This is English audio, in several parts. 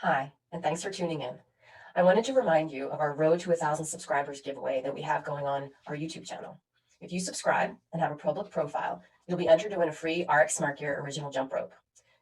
Hi, and thanks for tuning in. I wanted to remind you of our Road to 1,000 subscribers giveaway that we have going on our YouTube channel. If you subscribe and have a public profile, you'll be entered to win a free RX Smart Gear original jump rope.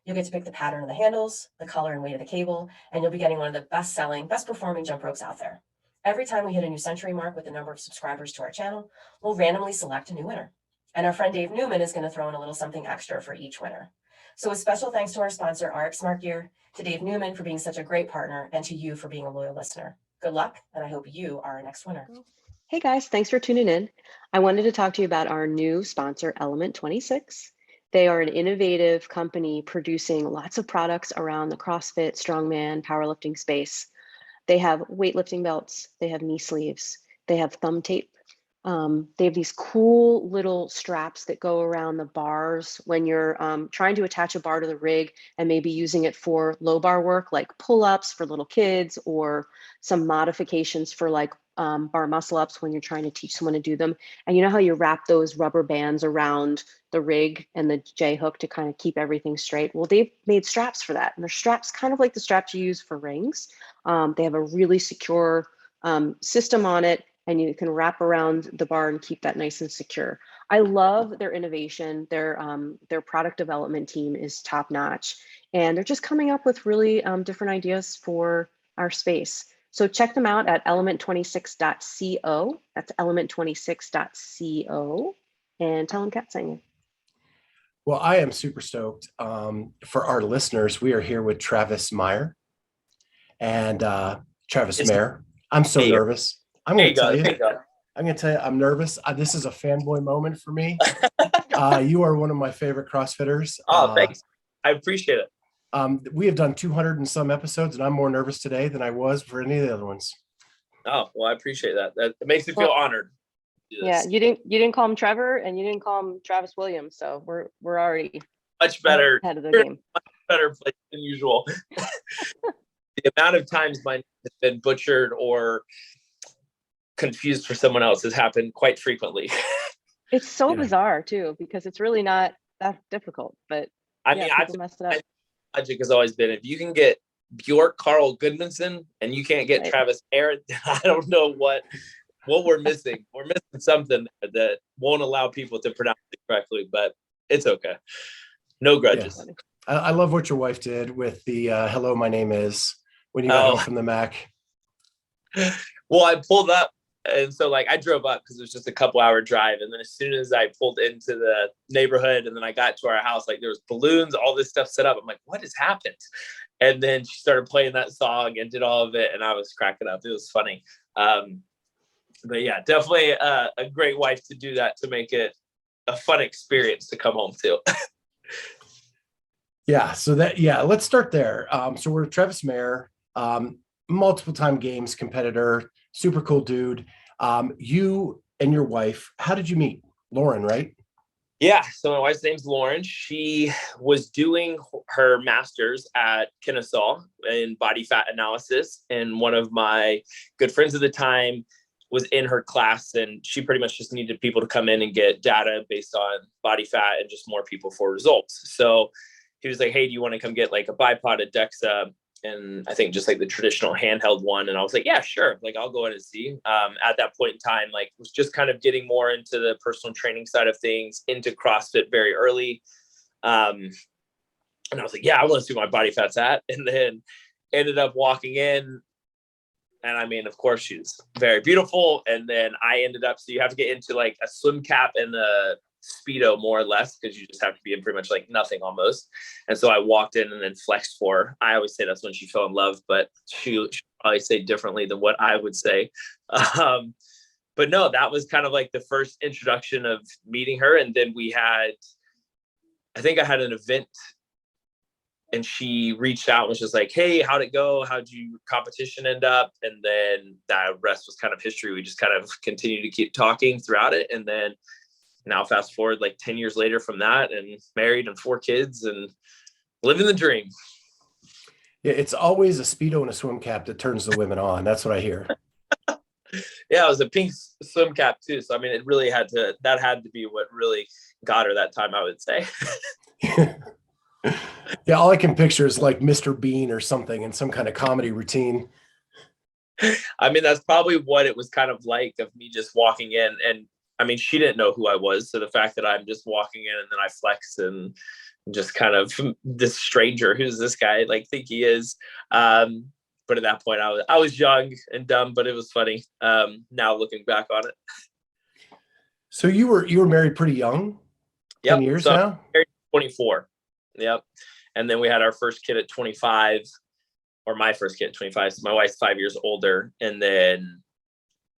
You'll get to pick the pattern of the handles, the color and weight of the cable, and you'll be getting one of the best-selling, best-performing jump ropes out there. Every time we hit a new century mark with the number of subscribers to our channel, we'll randomly select a new winner. And our friend Dave Newman is going to throw in a little something extra for each winner. So a special thanks to our sponsor, RX Smart Gear, to Dave Newman for being such a great partner, and to you for being a loyal listener. Good luck, and I hope you are our next winner. Hey guys, thanks for tuning in. I wanted to talk to you about our new sponsor, Element 26. They are an innovative company producing lots of products around the CrossFit, strongman, powerlifting space. They have weightlifting belts, they have knee sleeves, they have thumb tape. They have these cool little straps that go around the bars when you're trying to attach a bar to the rig and maybe using it for low bar work, like pull-ups for little kids, or some modifications for like bar muscle ups when you're trying to teach someone to do them. And you know how you wrap those rubber bands around the rig and the J hook to kind of keep everything straight? Well, they've made straps for that. And they're straps kind of like the straps you use for rings. They have a really secure system on it, and you can wrap around the bar and keep that nice and secure. I love their innovation. Their product development team is top notch, and they're just coming up with really different ideas for our space. So check them out at element26.co. That's element26.co, and tell them Kat sent you. Well, I am super stoked. For our listeners, we are here with Travis Meyer and Travis Mayer. I'm so nervous. I'm going to tell you. I'm nervous. This is a fanboy moment for me. You are one of my favorite CrossFitters. Oh, thanks. I appreciate it. We have done 200 and some episodes, and I'm more nervous today than I was for any of the other ones. Oh, well, I appreciate that. That makes me feel honored. Yeah, you didn't call him Trevor, and you didn't call him Travis Williams, so we're already much better ahead of the game. Much better place than usual. The amount of times my name has been butchered or confused for someone else has happened quite frequently. It's so bizarre too, because it's really not that difficult, but I mean, people messed it up. Logic has always been, if you can get Bjork Carl Goodmanson and you can't get Travis Aaron, I don't know what we're missing. We're missing something that won't allow people to pronounce it correctly, but it's okay. No grudges. Yeah. I love what your wife did with the hello, my name is, when you got home from the Mac. Well, I pulled up, and so like I drove up because it was just a couple hour drive, and then as soon as I pulled into the neighborhood and then I got to our house, like there was balloons, all this stuff set up. I'm like, what has happened? And then she started playing that song and did all of it, and I was cracking up. It was funny. But yeah, definitely a great wife to do that, to make it a fun experience to come home to. Let's start there. So we're Travis Mayer, multiple time games competitor, super cool dude. You and your wife, how did you meet? Lauren, right? Yeah. So my wife's name's Lauren. She was doing her master's at Kennesaw in body fat analysis. And one of my good friends at the time was in her class, and she pretty much just needed people to come in and get data based on body fat and just more people for results. So he was like, hey, do you want to come get like a bipod, a DEXA, and I think just like the traditional handheld one? And I was like, yeah, sure. Like, I'll go in and see. At that point in time, like, was just kind of getting more into the personal training side of things, into CrossFit very early. And I was like, yeah, I want to see where my body fat's at. And then ended up walking in. And I mean, of course, she's very beautiful. And then I ended up, so you have to get into like a swim cap and a Speedo, more or less, because you just have to be in pretty much like nothing almost. And so I walked in and then flexed for her. I always say that's when she fell in love, but she'll probably say differently than what I would say. But no, that was kind of like the first introduction of meeting her. And then I think I had an event, and she reached out and was just like, hey, how'd it go? How'd your competition end up? And then that rest was kind of history. We just kind of continued to keep talking throughout it. And then now fast forward like 10 years later from that, and married and 4 kids and living the dream. Yeah, it's always a Speedo and a swim cap that turns the women on. That's what I hear. Yeah, it was a pink swim cap too. So, I mean, that had to be what really got her that time, I would say. Yeah, all I can picture is like Mr. Bean or something in some kind of comedy routine. I mean, that's probably what it was kind of like, of me just walking in. And I mean, she didn't know who I was. So the fact that I'm just walking in and then I flex and just kind of this stranger, who's this guy, like, think he is. But at that point I was young and dumb, but it was funny. Now looking back on it. So you were married pretty young, 10 Yep. years So I'm now? married at 24. Yep. And then we had our first kid at 25, or my first kid at 25. So my wife's 5 years older. And then,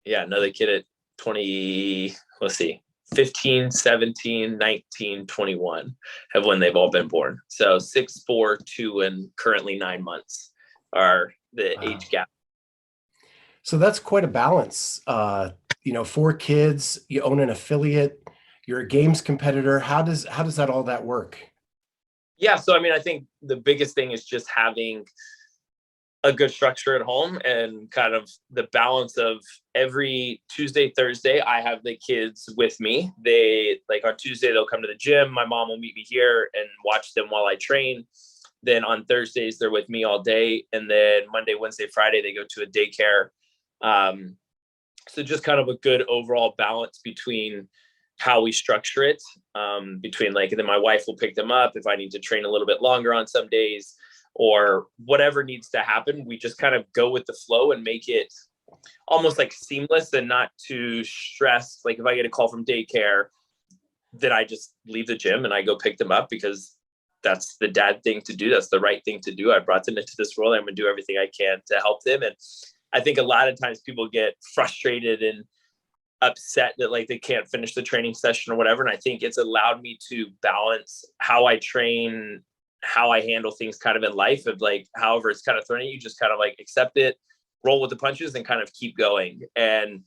yeah, another kid at 20, let's see, 15, 17, 19, 21 have when they've all been born. So 6, 4, 2, and currently 9 months are the age gap. So that's quite a balance. 4 kids, you own an affiliate, you're a games competitor. How does that all that work? Yeah. So, I mean, I think the biggest thing is just having a good structure at home, and kind of the balance of every Tuesday, Thursday, I have the kids with me. They, like, on Tuesday, they'll come to the gym. My mom will meet me here and watch them while I train. Then on Thursdays, they're with me all day. And then Monday, Wednesday, Friday, they go to a daycare. So just kind of a good overall balance between how we structure it, between, like, and then my wife will pick them up if I need to train a little bit longer on some days, or whatever needs to happen. We just kind of go with the flow and make it almost like seamless and not too stressed. Like, if I get a call from daycare, then I just leave the gym and I go pick them up, because that's the dad thing to do. That's the right thing to do. I brought them into this world. I'm going to do everything I can to help them. And I think a lot of times people get frustrated and upset that, like, they can't finish the training session or whatever. And I think it's allowed me to balance how I train, how I handle things kind of in life, of, like, however it's kind of thrown at you, just kind of like accept it, roll with the punches, and kind of keep going. And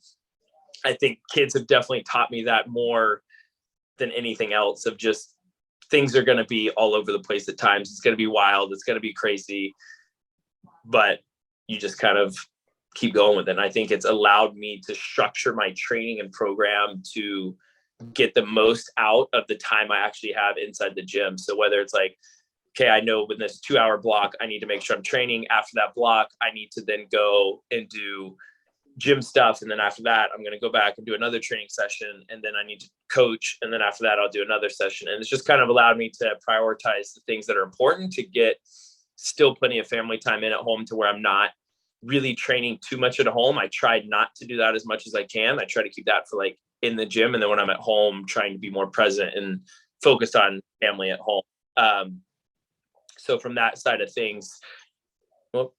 I think kids have definitely taught me that more than anything else, of just, things are going to be all over the place at times. It's going to be wild. It's going to be crazy, but you just kind of keep going with it. And I think it's allowed me to structure my training and program to get the most out of the time I actually have inside the gym. So whether it's like, okay, I know with this 2-hour block, I need to make sure I'm training. After that block, I need to then go and do gym stuff. And then after that, I'm going to go back and do another training session. And then I need to coach. And then after that, I'll do another session. And it's just kind of allowed me to prioritize the things that are important, to get still plenty of family time in at home, to where I'm not really training too much at home. I tried not to do that as much as I can. I try to keep that for, like, in the gym. And then when I'm at home, trying to be more present and focused on family at home. So from that side of things, well,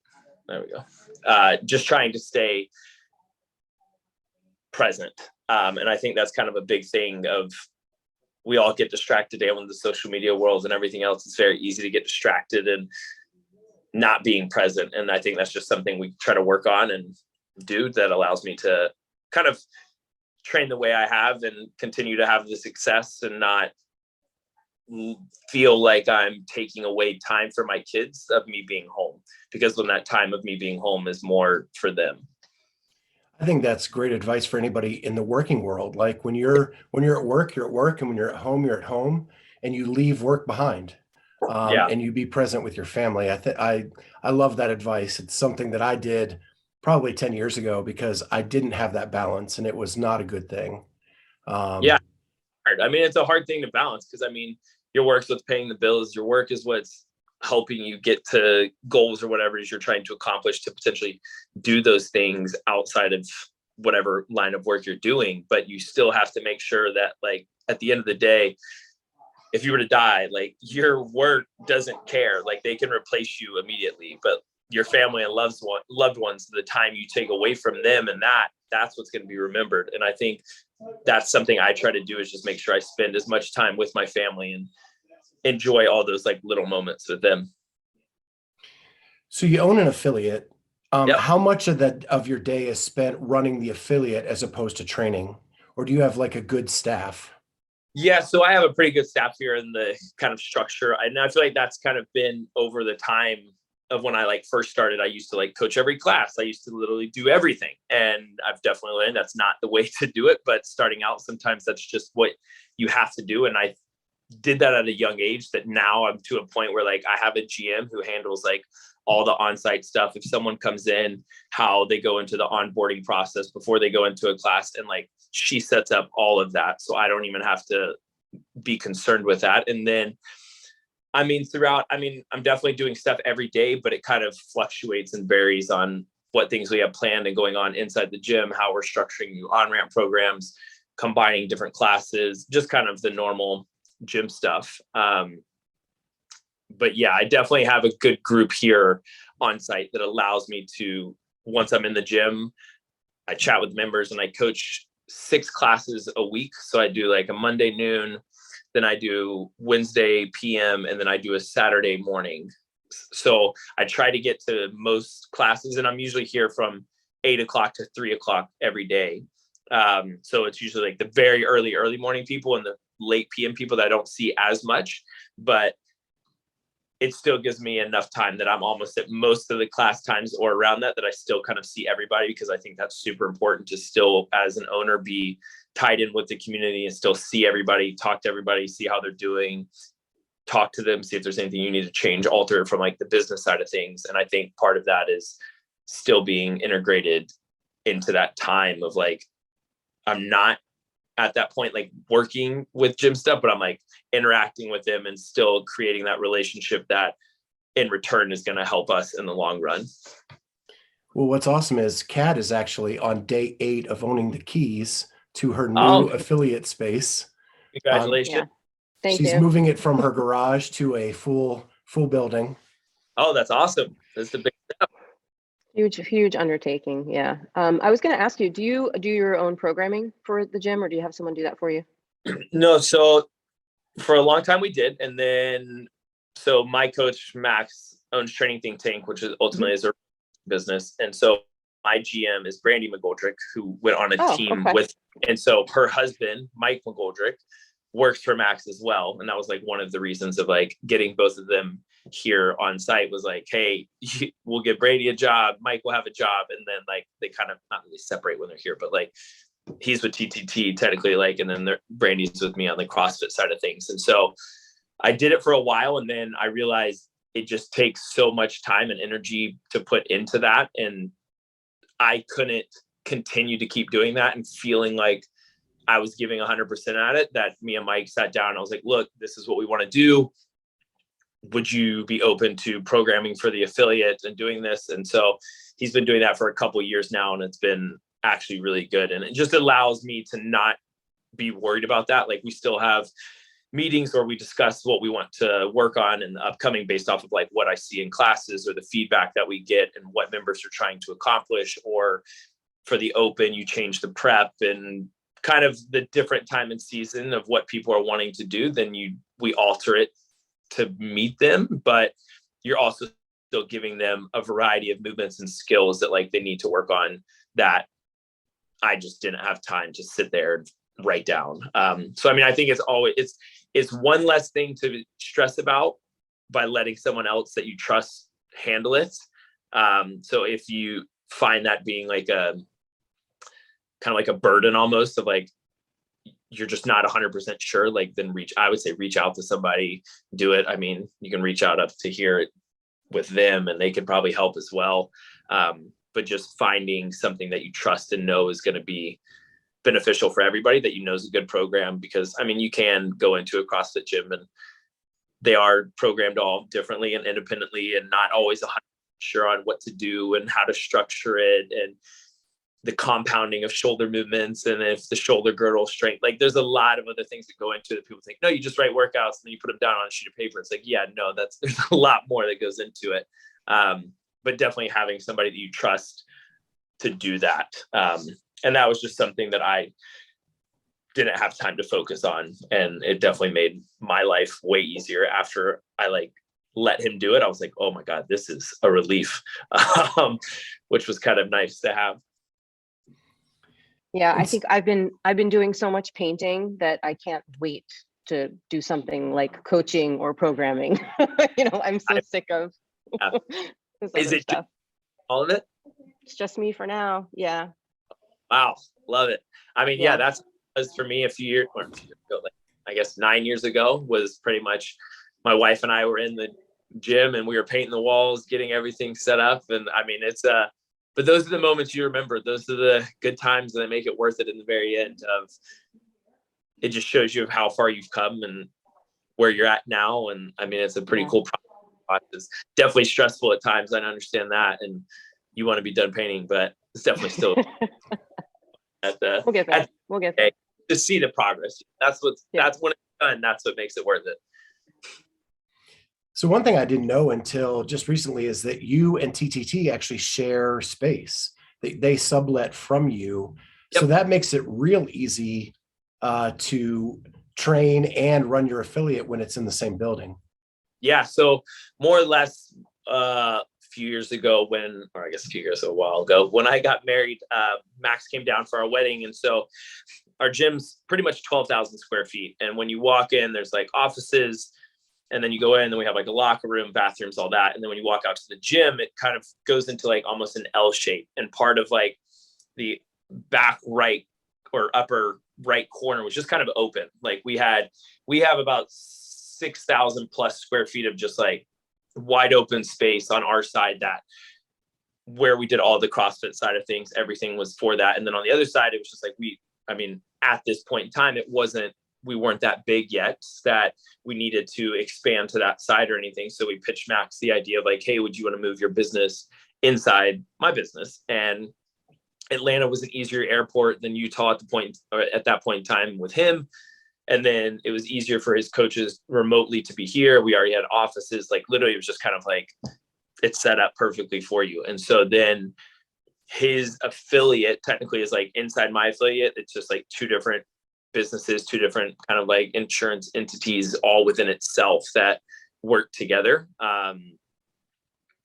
there we go. Just trying to stay present. And I think that's kind of a big thing of, we all get distracted today in the social media world and everything else. It's very easy to get distracted and not being present. And I think that's just something we try to work on and do, that allows me to kind of train the way I have and continue to have the success, and not feel like I'm taking away time for my kids of me being home, because when that time of me being home is more for them. I think that's great advice for anybody in the working world. Like, when you're at work, you're at work, and when you're at home, you're at home, and you leave work behind, and you be present with your family. I love that advice. It's something that I did probably 10 years ago, because I didn't have that balance, and it was not a good thing. Yeah. I mean, it's a hard thing to balance, because, I mean, your work's what's paying the bills. Your work is what's helping you get to goals or whatever it is you're trying to accomplish, to potentially do those things outside of whatever line of work you're doing. But you still have to make sure that, like, at the end of the day, if you were to die, like, your work doesn't care. Like, they can replace you immediately, but your family and loved ones, the time you take away from them, and that's what's going to be remembered. And I think that's something I try to do, is just make sure I spend as much time with my family and enjoy all those, like, little moments with them. So you own an affiliate. Yep. How much of your day is spent running the affiliate as opposed to training? Or do you have, like, a good staff? Yeah, so I have a pretty good staff here in the kind of structure. And I feel like that's kind of been over the time of when I, like, first started. I used to, like, coach every class. I used to literally do everything. And I've definitely learned that's not the way to do it. But starting out, sometimes that's just what you have to do. And I did that at a young age that now I'm to a point where like I have a GM who handles like all the on-site stuff. If someone comes in, how they go into the onboarding process before they go into a class, and like she sets up all of that. So I don't even have to be concerned with that. And then, I mean, I'm definitely doing stuff every day, but it kind of fluctuates and varies on what things we have planned and going on inside the gym, how we're structuring new on-ramp programs, combining different classes, just kind of the normal gym stuff. But yeah, I definitely have a good group here on site that allows me to, once I'm in the gym, I chat with members and I coach 6 classes a week. So I do like a Monday noon, then I do Wednesday PM, and then I do a Saturday morning. So I try to get to most classes, and I'm usually here from 8 o'clock to 3 o'clock every day. So it's usually like the very early morning people and the late PM people that I don't see as much, but it still gives me enough time that I'm almost at most of the class times or around that I still kind of see everybody, because I think that's super important to still, as an owner, be tied in with the community and still see everybody, talk to everybody, see how they're doing, talk to them, see if there's anything you need to change, alter from like the business side of things. And I think part of that is still being integrated into that time of like, I'm not at that point like working with gym stuff, but I'm like interacting with them and still creating that relationship that in return is going to help us in the long run. Well, what's awesome is Kat is actually on day 8 of owning the keys to her new affiliate space. Congratulations. Yeah. Thank She's you. moving it from her garage to a full building. Oh, that's awesome. That's the big step. Huge undertaking. Yeah. I was going to ask you, do you do your own programming for the gym, or do you have someone do that for you? No. So for a long time we did. And then, so my coach, Max, owns Training Think Tank, which is ultimately is a business. And so my GM is Brandy McGoldrick, who went on a team with, and so her husband, Mike McGoldrick, works for Max as well. And that was like one of the reasons of like getting both of them here on site, was like, hey, we'll give Brady a job, Mike will have a job. And then like they kind of not really separate when they're here, but like he's with TTT technically, like, and then Brandy's with me on the CrossFit side of things. And so I did it for a while, and then I realized it just takes so much time and energy to put into that. And I couldn't continue to keep doing that and feeling like I was giving 100% at it, that me and Mike sat down and I was like, look, this is what we want to do. Would you be open to programming for the affiliate and doing this? And so he's been doing that for a couple of years now, and it's been actually really good. And it just allows me to not be worried about that. Like we still have meetings where we discuss what we want to work on in the upcoming based off of like what I see in classes or the feedback that we get and what members are trying to accomplish. Or for the open, you change the prep and kind of the different time and season of what people are wanting to do, then we alter it to meet them, but you're also still giving them a variety of movements and skills that like they need to work on that I just didn't have time to sit there and write down. So, I mean, I think it's one less thing to stress about by letting someone else that you trust handle it. So if you find that being like a kind of like a burden almost of like, you're just not 100% sure, like then I would say reach out to somebody, do it. I mean, you can reach out up to here with them and they could probably help as well. But just finding something that you trust and know is going to be beneficial for everybody, that you know is a good program. Because I mean, you can go into a CrossFit gym and they are programmed all differently and independently and not always 100% sure on what to do and how to structure it, and the compounding of shoulder movements, and if the shoulder girdle strength, like there's a lot of other things that go into it. People think, no, you just write workouts and then you put them down on a sheet of paper. It's like, yeah, no, there's a lot more that goes into it. But definitely having somebody that you trust to do that. And that was just something that I didn't have time to focus on. And it definitely made my life way easier after I like let him do it. I was like, oh my God, this is a relief, which was kind of nice to have. Yeah, I think I've been doing so much painting that I can't wait to do something like coaching or programming. I'm so sick of this Is other it stuff. All of it? It's just me for now. Yeah. Wow, love it. I mean, yeah, that's for me a few years ago. Like I guess 9 years ago, was pretty much my wife and I were in the gym and we were painting the walls, getting everything set up. And I mean, but those are the moments you remember. Those are the good times that make it worth it in the very end. Of it just shows you how far you've come and where you're at now. And I mean, it's a pretty cool process. It's definitely stressful at times. I understand that. And you want to be done painting, but it's definitely still we'll get there. We'll get there. To see the progress. That's when it's done. That's what makes it worth it. So one thing I didn't know until just recently is that you and TTT actually share space. They sublet from you. Yep. So that makes it real easy to train and run your affiliate when it's in the same building. Yeah. So more or less a few years ago a while ago, when I got married, Max came down for our wedding. And so our gym's pretty much 12,000 square feet. And when you walk in, there's like offices, and then you go in, and then we have like a locker room, bathrooms, all that. And then when you walk out to the gym, it kind of goes into like almost an L shape. And part of like the back right or upper right corner was just kind of open. Like we have about 6,000 plus square feet of just like wide open space on our side, that where we did all the CrossFit side of things, everything was for that. And then on the other side, it was just like at this point in time, we weren't that big yet that we needed to expand to that side or anything. So we pitched Max the idea of like, hey, would you want to move your business inside my business? And Atlanta was an easier airport than Utah at that point in time with him. And then it was easier for his coaches remotely to be here. We already had offices, like literally it was just kind of like, it's set up perfectly for you. And so then his affiliate technically is like inside my affiliate. It's just like two different businesses, two different kind of like insurance entities, all within itself that work together.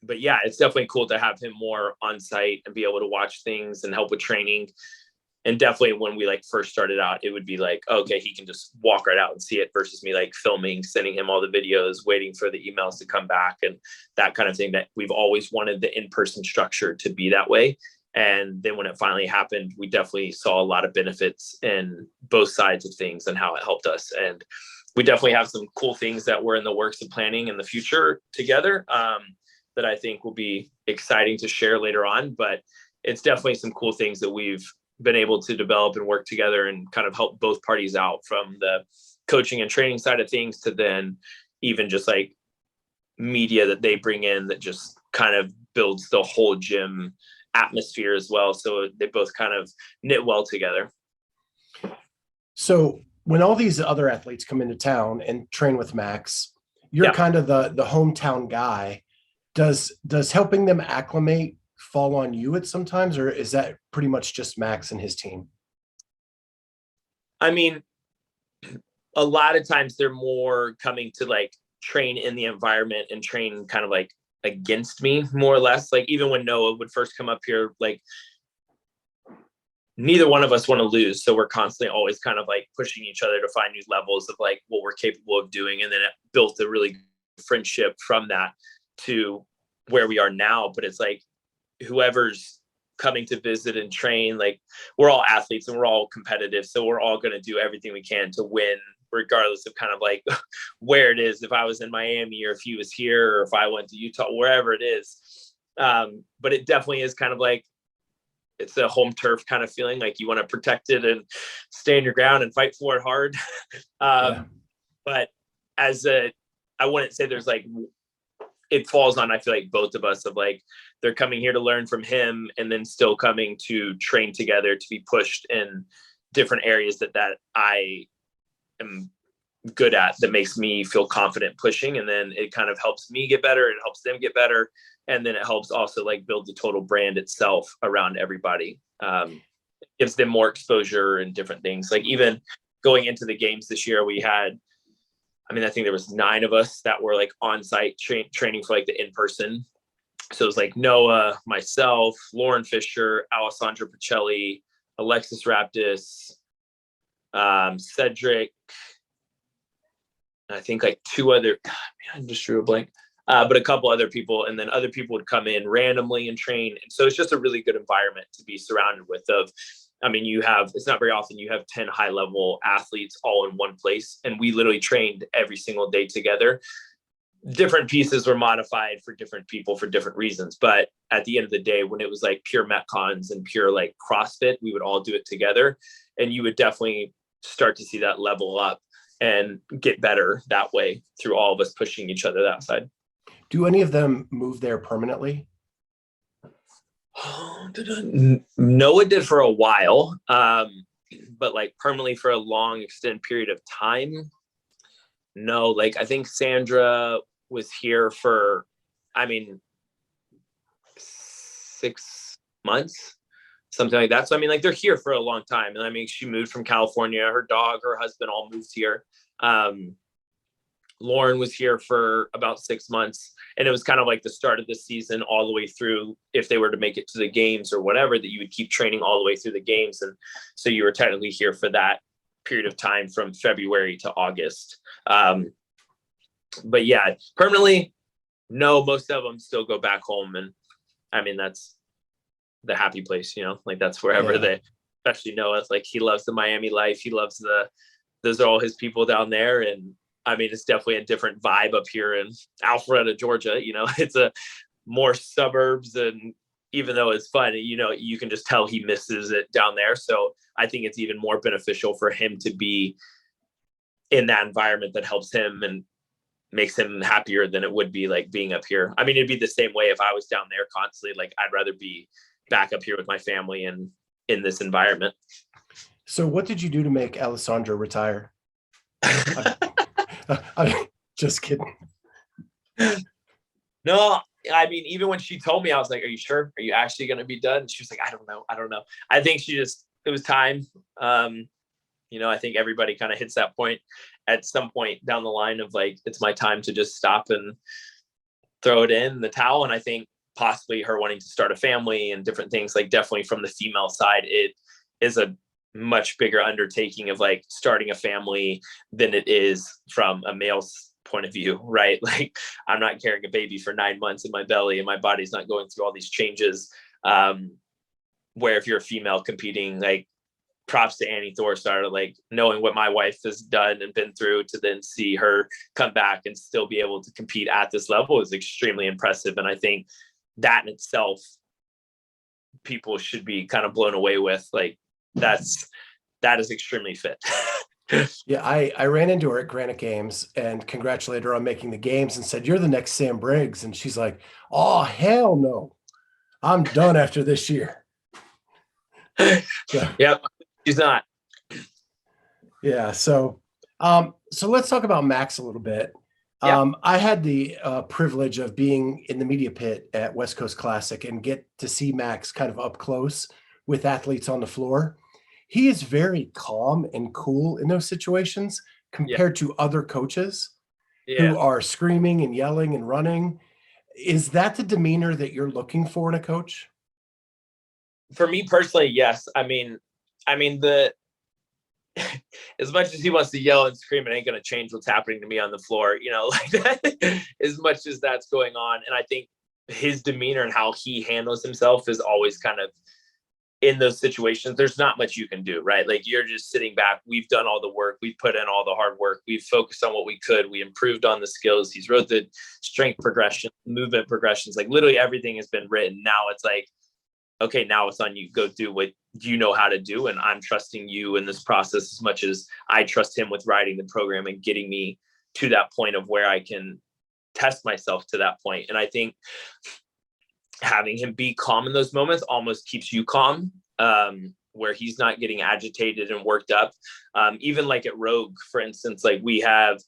But yeah, it's definitely cool to have him more on site and be able to watch things and help with training. And definitely when we like first started out, it would be like, okay, he can just walk right out and see it, versus me like filming, sending him all the videos, waiting for the emails to come back and that kind of thing. That we've always wanted the in-person structure to be that way. And then when it finally happened, we definitely saw a lot of benefits in both sides of things and how it helped us. And we definitely have some cool things that we're in the works of planning in the future together that I think will be exciting to share later on. But it's definitely some cool things that we've been able to develop and work together and kind of help both parties out, from the coaching and training side of things to then even just like media that they bring in that just kind of builds the whole gym atmosphere as well. So they both kind of knit well together. So when all these other athletes come into town and train with Max, you're kind of the hometown guy. Does helping them acclimate fall on you at sometimes, or is that pretty much just Max and his team? I mean, a lot of times they're more coming to like train in the environment and train kind of like against me, more or less. Like even when Noah would first come up here, like neither one of us want to lose. So we're constantly always kind of like pushing each other to find new levels of like what we're capable of doing. And then it built a really good friendship from that to where we are now. But it's like whoever's coming to visit and train, like we're all athletes and we're all competitive. So we're all going to do everything we can to win, regardless of kind of like where it is. If I was in Miami, or if he was here, or if I went to Utah, wherever it is. But it definitely is kind of like, it's a home turf kind of feeling, like you want to protect it and stand your ground and fight for it hard. But I wouldn't say there's like, it falls on, I feel like both of us, of like, they're coming here to learn from him and then still coming to train together to be pushed in different areas that I am good at, that makes me feel confident pushing. And then it kind of helps me get better. It helps them get better. And then it helps also like build the total brand itself around everybody. It gives them more exposure and different things. Like even going into the games this year, we had, I think there was 9 of us that were like on site training for like the in-person. So it was like Noah, myself, Lauren Fisher, Alessandra Pacelli, Alexis Raptis, Cedric, I think like 2 other, God, man, I just drew a blank, but a couple other people. And then other people would come in randomly and train. And so it's just a really good environment to be surrounded with, of I mean, it's not very often you have 10 high level athletes all in one place. And we literally trained every single day together. Different pieces were modified for different people for different reasons. But at the end of the day, when it was like pure Metcons and pure like CrossFit, we would all do it together. And you would definitely start to see that level up and get better that way through all of us pushing each other that side. Do any of them move there permanently? Noah did for a while, but like permanently for a long extended period of time. No, like I think Sandra was here for, 6 months, something like that. So, like they're here for a long time. And she moved from California, her dog, her husband all moved here. Lauren was here for about 6 months, and it was kind of like the start of the season all the way through. If they were to make it to the games or whatever, that you would keep training all the way through the games. And so you were technically here for that period of time from February to August. But yeah, permanently, no, most of them still go back home. And that's the happy place, like that's wherever they, especially Noah, like he loves the Miami life. He loves those are all his people down there. And it's definitely a different vibe up here in Alpharetta, Georgia. It's a more suburbs, and even though it's fun, you can just tell he misses it down there. So I think it's even more beneficial for him to be in that environment that helps him and makes him happier than it would be like being up here. It'd be the same way if I was down there constantly. Like I'd rather be back up here with my family and in this environment. So what did you do to make Alessandra retire? I'm just kidding. No, even when she told me, I was like, are you sure? Are you actually going to be done? She was like, I don't know. I think it was time. I think everybody kind of hits that point at some point down the line of like, it's my time to just stop and throw it in the towel. And I think possibly her wanting to start a family and different things, like definitely from the female side, it is a much bigger undertaking of like starting a family than it is from a male's point of view, right? Like I'm not carrying a baby for 9 months in my belly and my body's not going through all these changes. Where if you're a female competing, like props to Annie Thorstar, like knowing what my wife has done and been through to then see her come back and still be able to compete at this level is extremely impressive. And I think that in itself, people should be kind of blown away with. Like that is extremely fit. Yeah, I ran into her at Granite Games and congratulated her on making the games and said, "You're the next Sam Briggs." And she's like, "Oh, hell no. I'm done after this year." So, yep, she's not. Yeah, so let's talk about Max a little bit. Yeah. I had the privilege of being in the media pit at West Coast Classic and get to see Max kind of up close with athletes on the floor. He is very calm and cool in those situations compared to other coaches who are screaming and yelling and running. Is that the demeanor that you're looking for in a coach? For me personally, yes. As much as he wants to yell and scream, it ain't going to change what's happening to me on the floor, like that, as much as that's going on. And I think his demeanor and how he handles himself is always kind of in those situations. There's not much you can do, right? Like you're just sitting back. We've done all the work. We've put in all the hard work. We've focused on what we could. We improved on the skills. He's wrote the strength progression, movement progressions, like literally everything has been written. Now it's like, okay, now it's on you. Go do what you know how to do. And I'm trusting you in this process as much as I trust him with writing the program and getting me to that point of where I can test myself to that point. And I think having him be calm in those moments almost keeps you calm, where he's not getting agitated and worked up. Even like at Rogue, for instance, like we have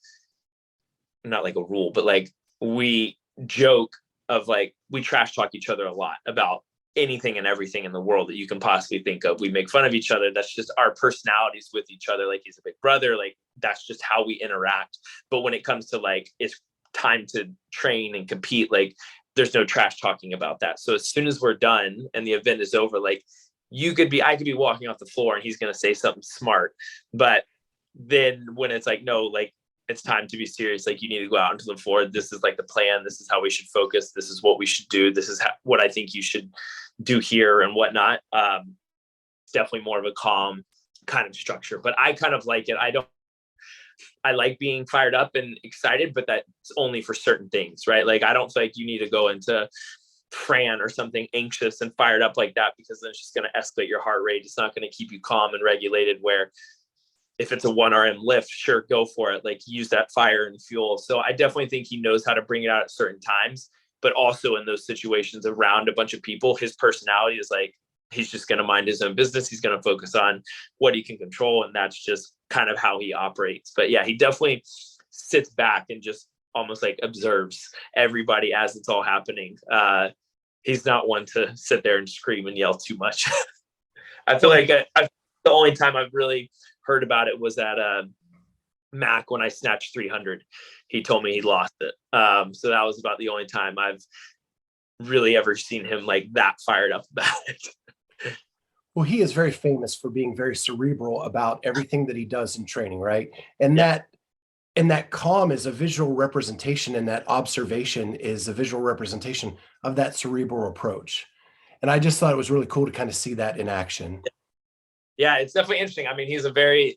not like a rule, but like we joke of like, we trash talk each other a lot about anything and everything in the world that you can possibly think of. We make fun of each other. That's just our personalities with each other. Like he's a big brother. Like that's just how we interact. But when it comes to like, it's time to train and compete, like there's no trash talking about that. So as soon as we're done and the event is over, like I could be walking off the floor and he's going to say something smart. But then when it's like, no, like it's time to be serious. Like you need to go out into the floor. This is like the plan. This is how we should focus. This is what we should do. This is what I think you should do here and whatnot. It's definitely more of a calm kind of structure, but I kind of like it. I like being fired up and excited, but that's only for certain things, right? Like, I don't feel like you need to go into Fran or something anxious and fired up like that, because then it's just going to escalate your heart rate. It's not going to keep you calm and regulated, where if it's a 1 RM lift, sure, go for it. Like, use that fire and fuel. So I definitely think he knows how to bring it out at certain times, but also in those situations around a bunch of people, his personality is like, he's just going to mind his own business. He's going to focus on what he can control. And that's just kind of how he operates. But yeah, he definitely sits back and just almost like observes everybody as it's all happening. He's not one to sit there and scream and yell too much. I feel like the only time I've really heard about it was at Mac when I snatched 300. He told me he lost it. So that was about the only time I've really ever seen him like that fired up about it. Well, he is very famous for being very cerebral about everything that he does in training, right? And that calm is a visual representation, and that observation is a visual representation of that cerebral approach. And I just thought it was really cool to kind of see that in action. Yeah, it's definitely interesting. I mean, he's a very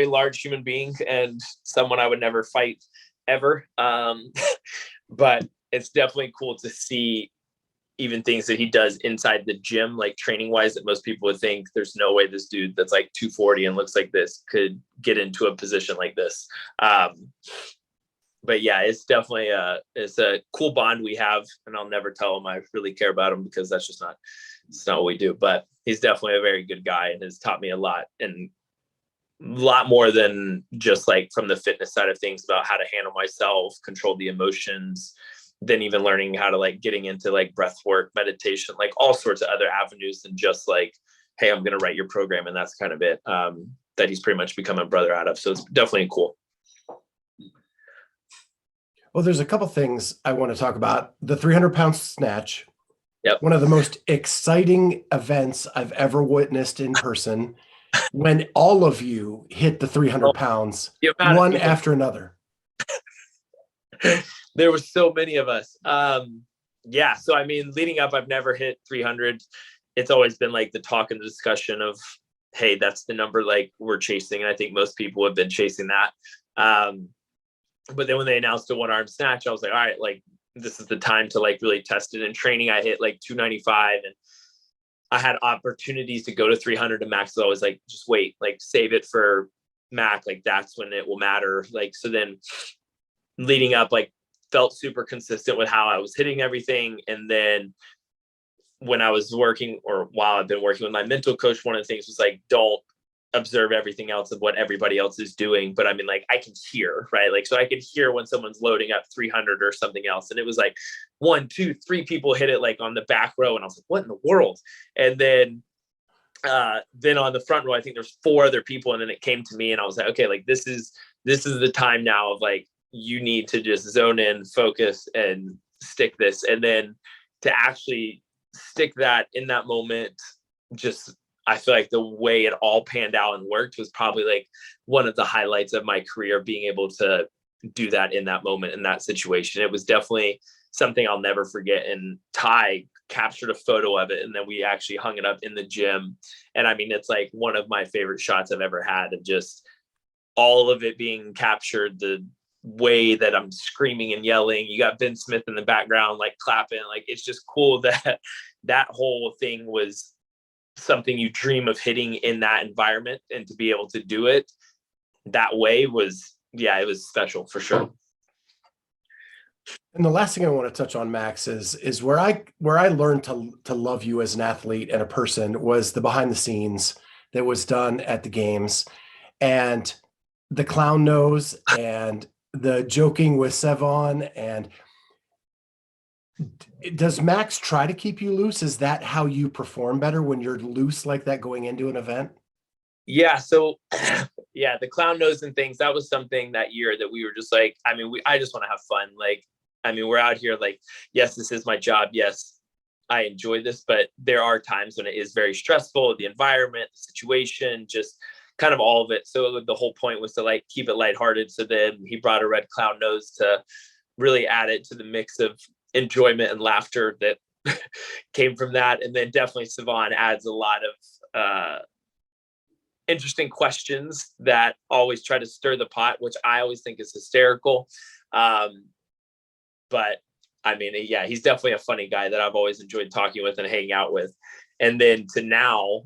large human being and someone I would never fight ever. But it's definitely cool to see even things that he does inside the gym, like training wise, that most people would think there's no way this dude that's like 240 and looks like this could get into a position like this. But yeah, it's definitely it's a cool bond we have, and I'll never tell him I really care about him, because that's just it's not what we do. But he's definitely a very good guy and has taught me a lot, and a lot more than just like from the fitness side of things, about how to handle myself, control the emotions, then even learning how to like getting into like breath work, meditation, like all sorts of other avenues than just like, hey, I'm going to write your program. And that's kind of it, that he's pretty much become a brother out of. So it's definitely cool. Well, there's a couple things I want to talk about. The 300-pound snatch. Yep. One of the most exciting events I've ever witnessed in person, when all of you hit the 300 pounds, one after another. There were so many of us. Yeah. So, I mean, leading up, I've never hit 300. It's always been like the talk and the discussion of, hey, that's the number like we're chasing. And I think most people have been chasing that. But then when they announced a 1-arm snatch, I was like, all right, like this is the time to like really test it. In training, I hit like 295, and I had opportunities to go to 300, and Max was always like, just wait, like save it for Mac. Like that's when it will matter. Like, so then leading up, like felt super consistent with how I was hitting everything. And then when I was working, or while I've been working with my mental coach, one of the things was like, don't observe everything else of what everybody else is doing. But I mean, like I can hear, right? Like, so I could hear when someone's loading up 300 or something else. And it was like 1, 2, 3 people hit it like on the back row. And I was like, what in the world? And then on the front row, I think there's 4 other people. And then it came to me, and I was like, okay, like this is the time now of like, you need to just zone in, focus, and stick this. And then to actually stick that in that moment, just, I feel like the way it all panned out and worked was probably like one of the highlights of my career, being able to do that in that moment, in that situation. It was definitely something I'll never forget. And Ty captured a photo of it, and then we actually hung it up in the gym. And I mean, it's like one of my favorite shots I've ever had, of just all of it being captured, the way that I'm screaming and yelling. You got Ben Smith in the background, like clapping. Like, it's just cool that that whole thing was something you dream of hitting in that environment, and to be able to do it that way was, yeah, it was special for sure. And the last thing I want to touch on, Max, is where I learned to love you as an athlete and a person, was the behind the scenes that was done at the games, and the clown nose and the joking with Sevon. And does Max try to keep you loose? Is that how you perform better, when you're loose like that going into an event? Yeah. So yeah, the clown nose and things, that was something that year that we were just like, I mean, I just want to have fun. Like, I mean, we're out here like, yes, this is my job. Yes, I enjoy this, but there are times when it is very stressful, the environment, the situation, just kind of all of it. So the whole point was to like keep it lighthearted. So then he brought a red clown nose to really add it to the mix of enjoyment and laughter that came from that. And then definitely Savon adds a lot of interesting questions that always try to stir the pot, which I always think is hysterical. But I mean, yeah, he's definitely a funny guy that I've always enjoyed talking with and hanging out with. And then to now,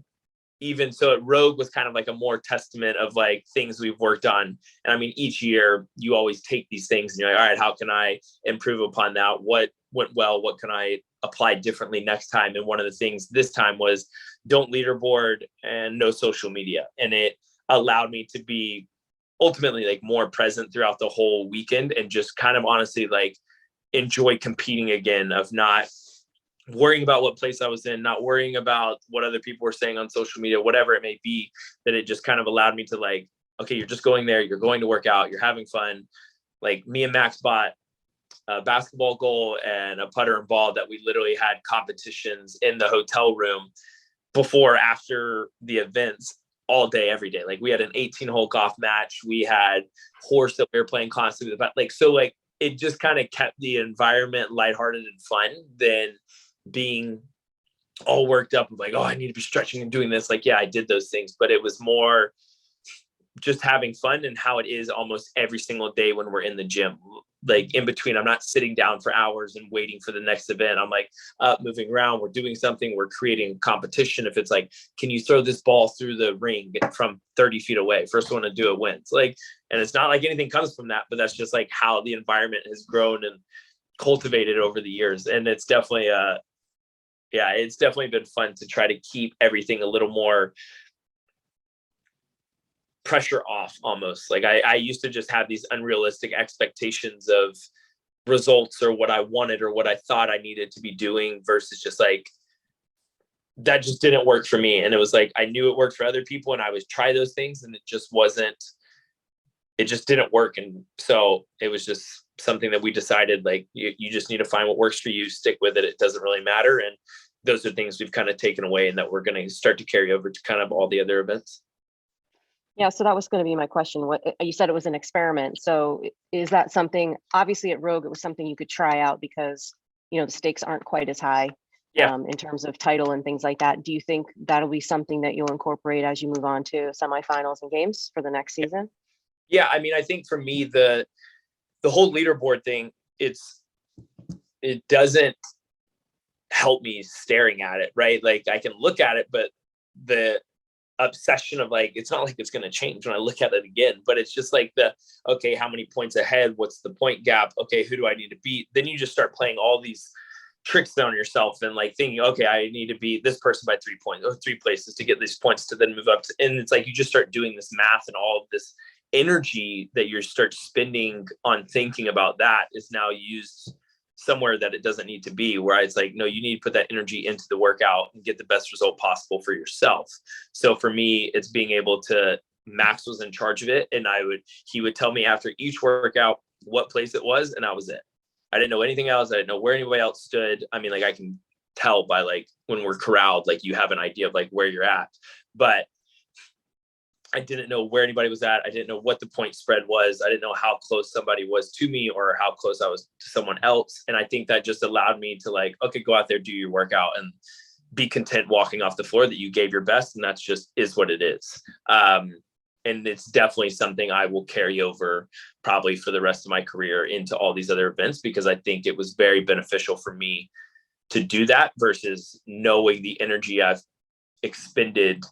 even so at Rogue was kind of like a more testament of like things we've worked on. And I mean, each year you always take these things and you're like, all right, how can I improve upon that? What went well? What can I apply differently next time? And one of the things this time was don't leaderboard and no social media. And it allowed me to be ultimately like more present throughout the whole weekend and just kind of honestly like enjoy competing again, of not worrying about what place I was in, not worrying about what other people were saying on social media, whatever it may be, that it just kind of allowed me to like, okay, you're just going there, you're going to work out, you're having fun. Like me and Max bought a basketball goal and a putter and ball that we literally had competitions in the hotel room before, after the events, all day, every day. Like we had an 18-hole golf match. We had horse that we were playing constantly. But like, so like, it just kind of kept the environment lighthearted and fun than being all worked up of like, oh, I need to be stretching and doing this. Like, yeah, I did those things, but it was more just having fun, and how it is almost every single day when we're in the gym. Like in between, I'm not sitting down for hours and waiting for the next event. I'm like up, moving around. We're doing something. We're creating competition. If it's like, can you throw this ball through the ring from 30 feet away? First one to do it wins. Like, and it's not like anything comes from that, but that's just like how the environment has grown and cultivated over the years. And it's definitely it's definitely been fun to try to keep everything a little more pressure off almost. Like I used to just have these unrealistic expectations of results or what I wanted or what I thought I needed to be doing, versus just like, that just didn't work for me. And it was like, I knew it worked for other people and I would try those things and it just didn't work. And so it was just something that we decided, like, you just need to find what works for you, stick with it. It doesn't really matter. And those are things we've kind of taken away and that we're going to start to carry over to kind of all the other events. Yeah, so that was going to be my question. What you said, it was an experiment. So is that something, obviously at Rogue, it was something you could try out because, the stakes aren't quite as high in terms of title and things like that. Do you think that'll be something that you'll incorporate as you move on to semifinals and games for the next season? Yeah. I mean, I think for me, the whole leaderboard thing, it doesn't help me staring at it, right? Like I can look at it, but the obsession of like, it's not like it's going to change when I look at it again, but it's just like okay, how many points ahead? What's the point gap? Okay, who do I need to beat? Then you just start playing all these tricks on yourself and like thinking, okay, I need to beat this person by 3 points or 3 places to get these points to then move up to, and it's like, you just start doing this math, and all of this energy that you start spending on thinking about that is now used somewhere that it doesn't need to be, where it's like, no, you need to put that energy into the workout and get the best result possible for yourself. So for me, it's being able to, Max was in charge of it. And he would tell me after each workout what place it was. And that was it. I didn't know anything else. I didn't know where anybody else stood. I mean, like I can tell by like when we're corralled, like you have an idea of like where you're at, but I didn't know where anybody was at. I didn't know what the point spread was. I didn't know how close somebody was to me or how close I was to someone else. And I think that just allowed me to like, okay, go out there, do your workout and be content walking off the floor that you gave your best. And that's just is what it is. And it's definitely something I will carry over probably for the rest of my career into all these other events, because I think it was very beneficial for me to do that versus knowing the energy I've expended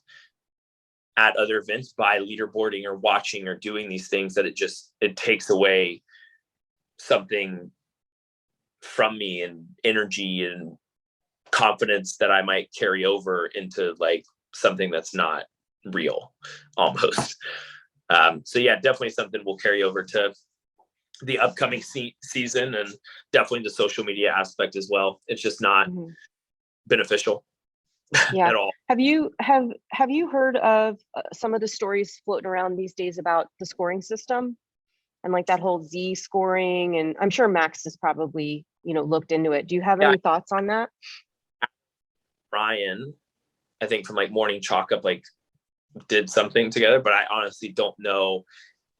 at other events by leaderboarding or watching or doing these things, that it takes away something from me and energy and confidence that I might carry over into like something that's not real almost. So yeah, definitely something we'll carry over to the upcoming season, and definitely the social media aspect as well. It's just not beneficial. Yeah. At all. Have you heard of some of the stories floating around these days about the scoring system and like that whole Z scoring? And I'm sure Max has probably, looked into it. Do you have any thoughts on that? Ryan, I think from like Morning Chalk Up, like did something together, but I honestly don't know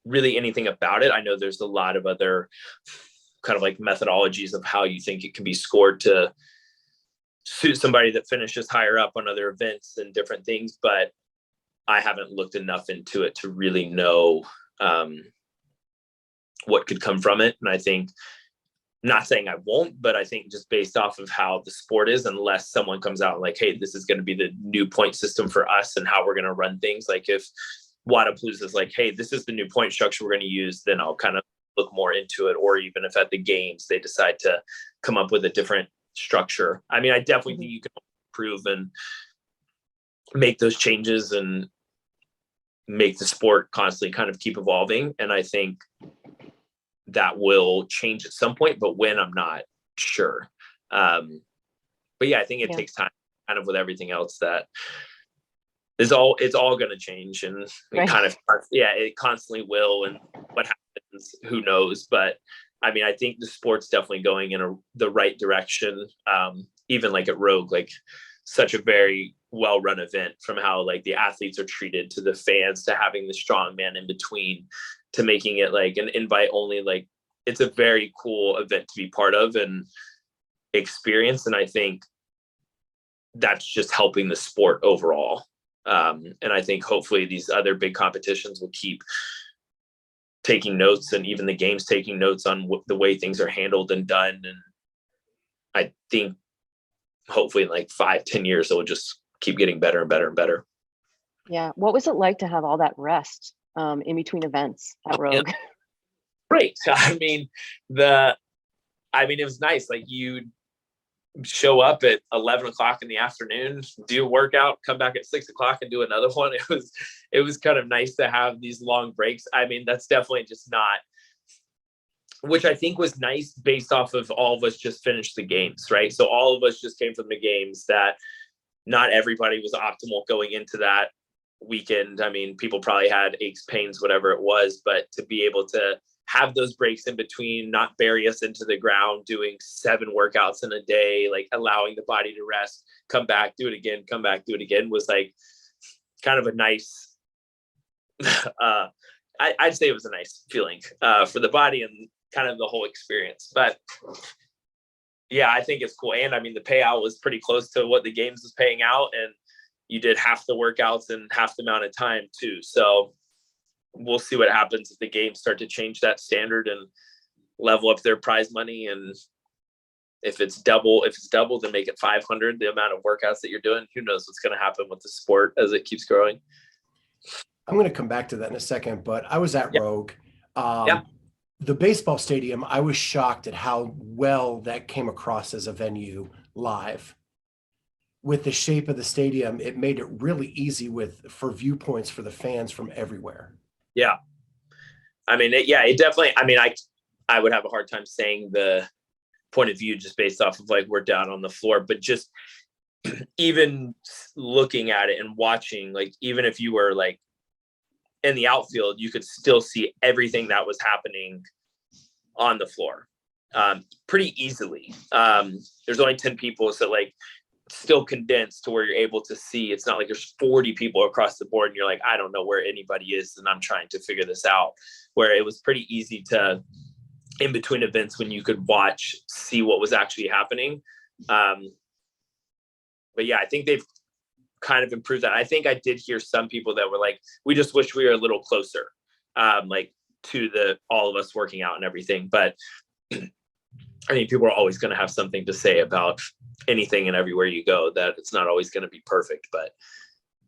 really anything about it. I know there's a lot of other kind of like methodologies of how you think it can be scored to suit somebody that finishes higher up on other events and different things. But I haven't looked enough into it to really know what could come from it. And I think, not saying I won't, but I think just based off of how the sport is, unless someone comes out like, hey, this is going to be the new point system for us and how we're going to run things. Like if Wadapalooza is like, hey, this is the new point structure we're going to use, then I'll kind of look more into it. Or even if at the games they decide to come up with a different structure. I mean, I definitely think you can improve and make those changes and make the sport constantly kind of keep evolving. And I think that will change at some point, but when, I'm not sure. But yeah, I think it takes time, kind of with everything else that it's all going to change, and it constantly will. And what happens, who knows? But I mean, I think the sport's definitely going in the right direction. Even like at Rogue, like such a very well-run event, from how like the athletes are treated to the fans to having the strongman in between to making it like an invite only. Like it's a very cool event to be part of and experience. And I think that's just helping the sport overall. And I think hopefully these other big competitions will keep taking notes, and even the games taking notes on the way things are handled and done. And I think hopefully in like 5-10 years, it will just keep getting better and better and better. Yeah. What was it like to have all that rest in between events at Rogue? Great. I mean, it was nice. Like you show up at 11 o'clock in the afternoon, do a workout, come back at 6 o'clock and do another one. It was kind of nice to have these long breaks. I mean, that's definitely just not, which I think was nice based off of all of us just finished the games, right? So all of us just came from the games, that not everybody was optimal going into that weekend. I mean, people probably had aches, pains, whatever it was, but to be able to have those breaks in between, not bury us into the ground, doing 7 workouts in a day, like allowing the body to rest, come back, do it again, come back, do it again, was like kind of a nice, I'd say it was a nice feeling for the body and kind of the whole experience. But yeah, I think it's cool. And I mean, the payout was pretty close to what the games was paying out, and you did half the workouts in half the amount of time too. So we'll see what happens if the games start to change that standard and level up their prize money. And if it's double, then make it 500, the amount of workouts that you're doing. Who knows what's going to happen with the sport as it keeps growing. I'm going to come back to that in a second, but I was at Rogue. The baseball stadium, I was shocked at how well that came across as a venue live. With the shape of the stadium, it made it really easy for viewpoints for the fans from everywhere. Yeah. I mean, it definitely, I mean, I would have a hard time saying the point of view just based off of like, we're down on the floor, but just even looking at it and watching, like, even if you were like in the outfield, you could still see everything that was happening on the floor pretty easily. There's only 10 people, so like still condensed to where you're able to see. It's not like there's 40 people across the board and you're like, I don't know where anybody is and I'm trying to figure this out. Where it was pretty easy to, in between events, when you could watch, see what was actually happening. But yeah, I think they've kind of improved that. I think I did hear some people that were like, we just wish we were a little closer, like to all of us working out and everything. But I mean, people are always going to have something to say about anything and everywhere you go, that it's not always going to be perfect, but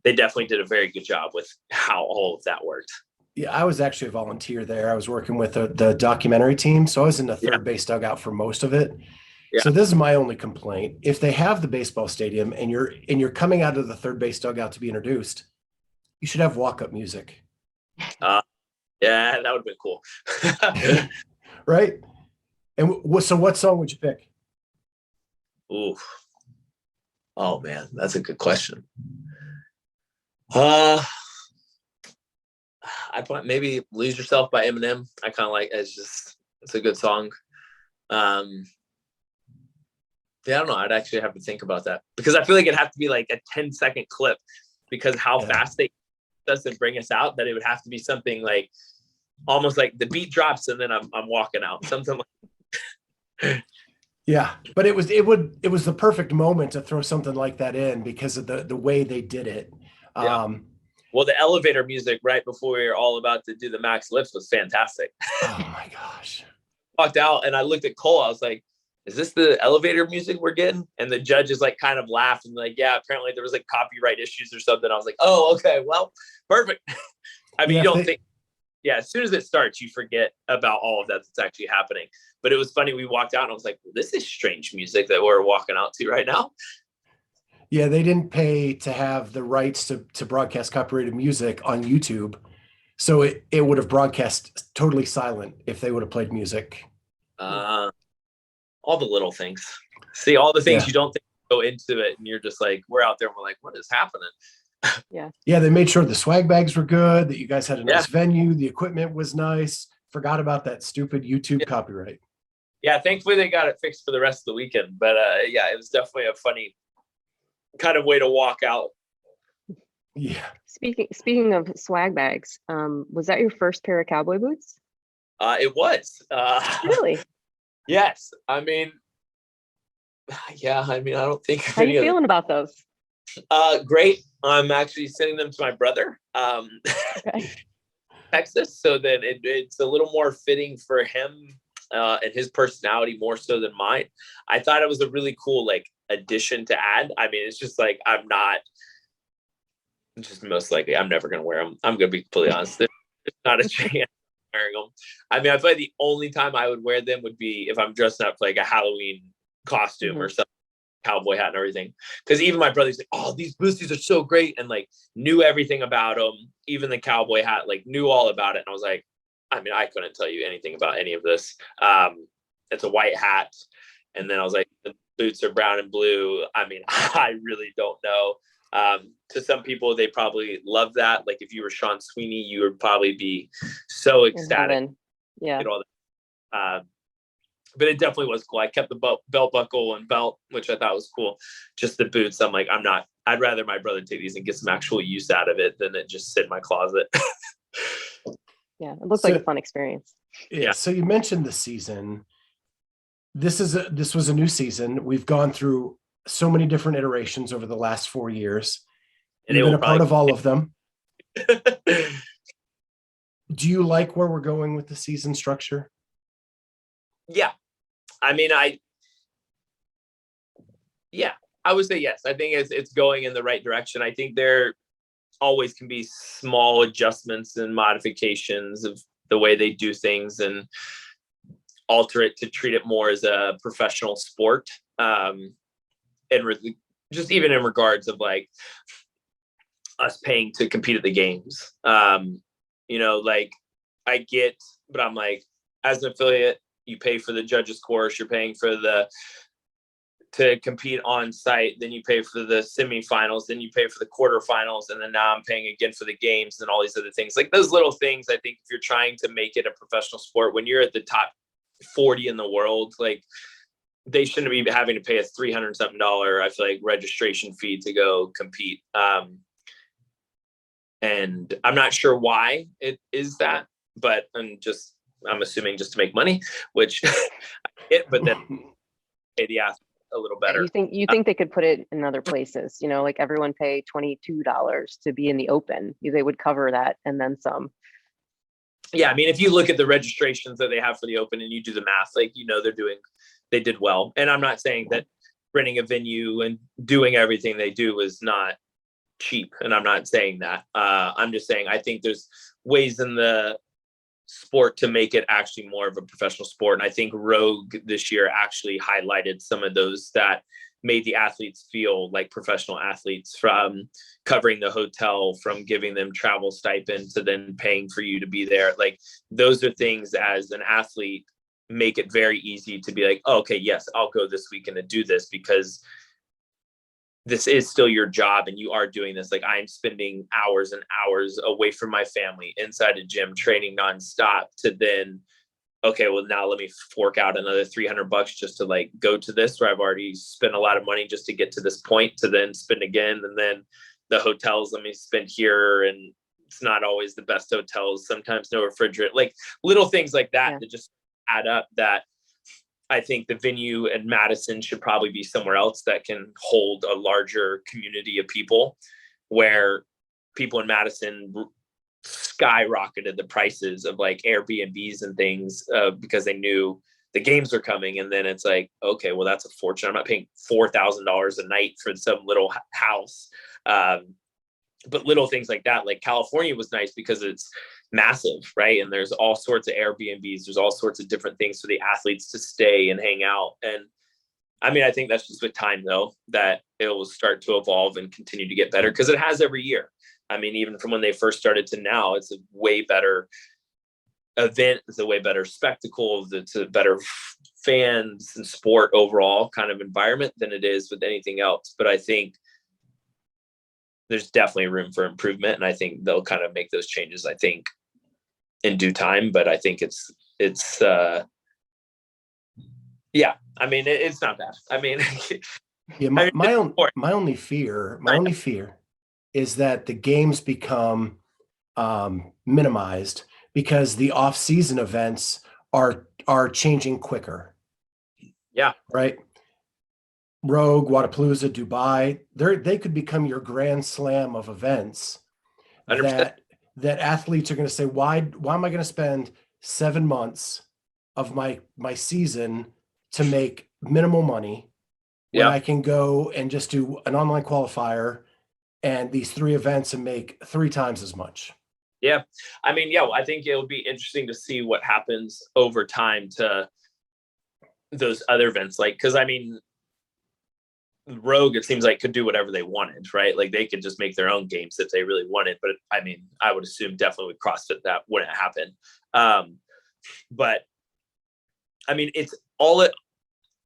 they definitely did a very good job with how all of that worked. Yeah, I was actually a volunteer there. I was working with the documentary team. So I was in the third base dugout for most of it. Yeah. So this is my only complaint. If they have the baseball stadium and you're coming out of the third base dugout to be introduced, you should have walk-up music. Yeah, that would have been cool. Right? And so what song would you pick? Ooh. Oh man, that's a good question. I thought maybe Lose Yourself by Eminem. I kind of like, it's a good song. Yeah, I don't know. I'd actually have to think about that, because I feel like it'd have to be like a 10-second clip, because how fast they doesn't bring us out, that it would have to be something like almost like the beat drops and then I'm walking out, something like. Yeah, but it was the perfect moment to throw something like that in because of the way they did it. Well, the elevator music right before we were all about to do the max lifts was fantastic. Oh my gosh. Walked out and I looked at Cole. I was like, is this the elevator music we're getting? And the judges like kind of laughed and like, yeah, apparently there was like copyright issues or something. I was like, oh, okay, well, perfect. I mean, Yeah, you don't think, yeah, as soon as it starts, you forget about all of that that's actually happening. But it was funny. We walked out and I was like, well, this is strange music that we're walking out to right now. Yeah, they didn't pay to have the rights to broadcast copyrighted music on YouTube. So it would have broadcast totally silent if they would have played music. All the little things. See, all the things Yeah. you don't think go into it. And you're just like, we're out there and we're like, what is happening? Yeah, they made sure the swag bags were good, that you guys had a nice venue, the equipment was nice. Forgot about that stupid YouTube copyright. Yeah, thankfully they got it fixed for the rest of the weekend. But yeah, it was definitely a funny kind of way to walk out. Yeah. Speaking of swag bags, was that your first pair of cowboy boots? It was. Really? Yes. I mean, yeah, I mean, I don't think. How are you feeling about those? Great. I'm actually sending them to my brother, Okay. Texas, so that it's a little more fitting for him and his personality more so than mine. I thought it was a really cool like addition to add. I mean, it's just like just most likely I'm never gonna wear them. I'm gonna be completely honest. There's not a chance wearing them. I mean, I feel like the only time I would wear them would be if I'm dressing up for like a Halloween costume or something, cowboy hat and everything. Because even my brother's like, oh, these boosties are so great, and like knew everything about them. Even the cowboy hat, like knew all about it. And I was like, I mean, I couldn't tell you anything about any of this. It's a white hat, and then I was like, the boots are brown and blue. I mean, I really don't know. To some people, they probably love that. Like if you were Sean Sweeney, you would probably be so ecstatic. Yeah. All that. But it definitely was cool. I kept the belt buckle and belt, which I thought was cool. Just the boots, I'm like, I'd rather my brother take these and get some actual use out of it than it just sit in my closet. Yeah, it looks like a fun experience. Yeah. So you mentioned the season. This was a new season. We've gone through so many different iterations over the last 4 years. And you've been a part of all of them. Do you like where we're going with the season structure? Yeah. I mean, I would say yes. I think it's going in the right direction. I think there always can be small adjustments and modifications of the way they do things and alter it to treat it more as a professional sport. And just even in regards of like us paying to compete at the games. Like I get, but I'm like, as an affiliate, you pay for the judges course, you're paying for to compete on site, then you pay for the semifinals, then you pay for the quarterfinals, and then now I'm paying again for the games and all these other things. Like those little things, I think if you're trying to make it a professional sport, when you're at the top 40 in the world, like they shouldn't be having to pay a $300 something, I feel like, registration fee to go compete. And I'm not sure why it is that, but I'm assuming just to make money, which but then pay the athlete a little better. You think they could put it in other places, like everyone pay $22 to be in the open. They would cover that and then some. Yeah. I mean, if you look at the registrations that they have for the open and you do the math, like, they did well. And I'm not saying that renting a venue and doing everything they do is not cheap. And I'm not saying that. I'm just saying, I think there's ways in the sport to make it actually more of a professional sport. And I think Rogue this year actually highlighted some of those that made the athletes feel like professional athletes, from covering the hotel, from giving them travel stipend to then paying for you to be there. Like those are things as an athlete make it very easy to be like, oh, okay, yes, I'll go this weekend and do this because this is still your job and you are doing this. Like I'm spending hours and hours away from my family inside a gym training nonstop to then, okay, well now let me fork out another $300 just to like go to this where I've already spent a lot of money just to get to this point to then spend again. And then the hotels, let me spend here. And it's not always the best hotels. Sometimes no refrigerator, like little things like that that just add up, that I think the venue in Madison should probably be somewhere else that can hold a larger community of people, where people in Madison skyrocketed the prices of like Airbnbs and things because they knew the games were coming. And then it's like, okay, well, that's a fortune. I'm not paying $4,000 a night for some little house. But little things like that, like California was nice because it's massive, right? And there's all sorts of Airbnbs. There's all sorts of different things for the athletes to stay and hang out. And I mean, I think that's just with time, though, that it will start to evolve and continue to get better, because it has every year. I mean, even from when they first started to now, it's a way better event. It's a way better spectacle. It's a better fans and sport overall kind of environment than it is with anything else. But I think there's definitely room for improvement. And I think they'll kind of make those changes, I think, in due time. But I think it's yeah, I mean, it's not bad. I mean, yeah, my only fear is that the games become minimized because the off-season events are changing quicker. Yeah. Right. Rogue, Wadapalooza, Dubai, they could become your grand slam of events 100%. that athletes are going to say, why am I going to spend 7 months of my season to make minimal money when I can go and just do an online qualifier and these 3 events and make 3 times as much? Yeah. I mean, yeah, I think it'll be interesting to see what happens over time to those other events. Like, cause I mean, Rogue, it seems like, could do whatever they wanted, right? Like they could just make their own games if they really wanted. But I mean, I would assume definitely with CrossFit that wouldn't happen. But I mean,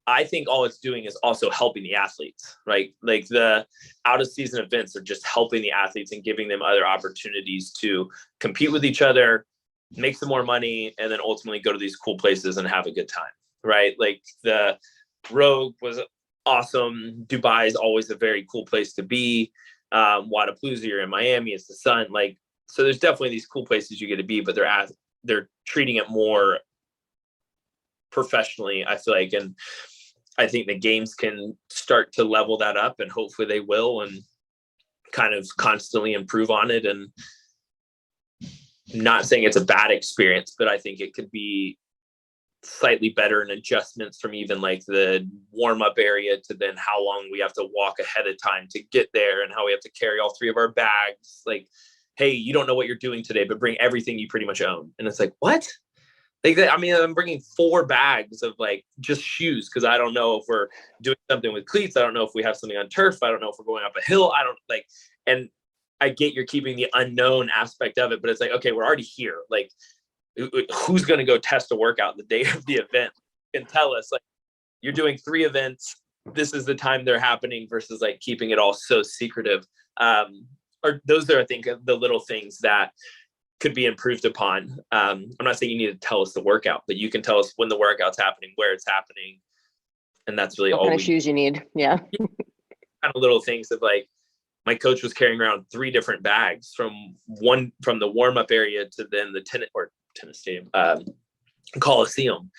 I think all it's doing is also helping the athletes, right? Like the out of season events are just helping the athletes and giving them other opportunities to compete with each other, make some more money, and then ultimately go to these cool places and have a good time, right? Like the Rogue was awesome. Dubai is always a very cool place to be. Wadapalooza, you're in Miami, it's the sun. Like, so there's definitely these cool places you get to be, but they're treating it more professionally, I feel like. And I think the games can start to level that up, and hopefully they will, and kind of constantly improve on it. And not saying it's a bad experience, but I think it could be slightly better in adjustments from even like the warm-up area to then how long we have to walk ahead of time to get there, and how we have to carry all 3 of our bags. Like, hey, you don't know what you're doing today, but bring everything you pretty much own. And it's like, what? Like, I mean, I'm bringing 4 bags of like just shoes, because I don't know if we're doing something with cleats. I don't know if we have something on turf. I don't know if we're going up a hill. I don't like, and I get you're keeping the unknown aspect of it, but it's like, okay, we're already here. Like, who's going to go test a workout the day of the event and tell us, like, you're doing 3 events, this is the time they're happening, versus like keeping it all so secretive. Or those are, I think, the little things that could be improved upon. I'm not saying you need to tell us the workout, but you can tell us when the workout's happening, where it's happening. And that's really what all kind of shoes you need. Yeah. Kind of little things of like, my coach was carrying around 3 different bags from the warm-up area to then the tennis stadium, Coliseum.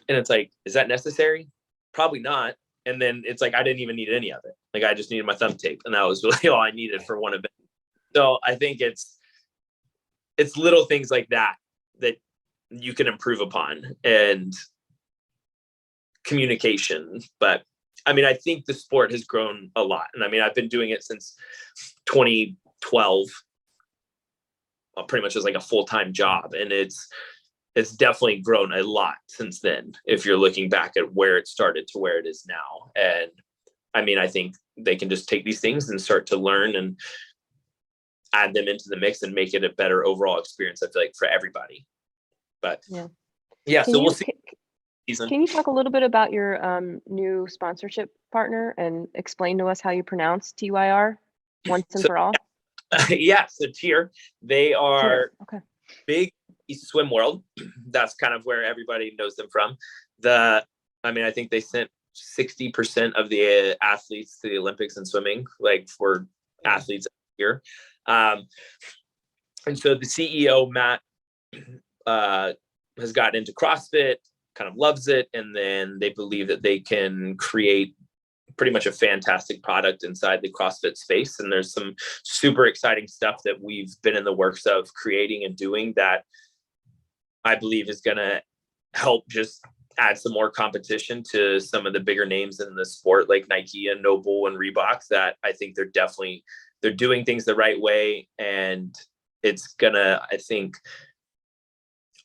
And it's like, is that necessary? Probably not. And then it's like, I didn't even need any of it. Like, I just needed my thumb tape, and that was really all I needed for one event. So I think it's little things like that you can improve upon, and communication. But I mean, I think the sport has grown a lot. And I mean, I've been doing it since 2012, pretty much as like a full-time job. And it's definitely grown a lot since then, if you're looking back at where it started to where it is now. And I mean, I think they can just take these things and start to learn and add them into the mix and make it a better overall experience, I feel like, for everybody. But yeah, so we'll see. Can you talk a little bit about your new sponsorship partner and explain to us how you pronounce TYR once and for all? Yeah, so TYR, they are okay. Big East Swim World. That's kind of where everybody knows them from. I mean, I think they sent 60% of the athletes to the Olympics in swimming, like for athletes here. And so the CEO, Matt, has gotten into CrossFit, kind of loves it, and then they believe that they can create pretty much a fantastic product inside the CrossFit space. And there's some super exciting stuff that we've been in the works of creating and doing that I believe is going to help just add some more competition to some of the bigger names in the sport, like Nike and Noble and Reebok, that I think they're doing things the right way. And it's gonna, I think,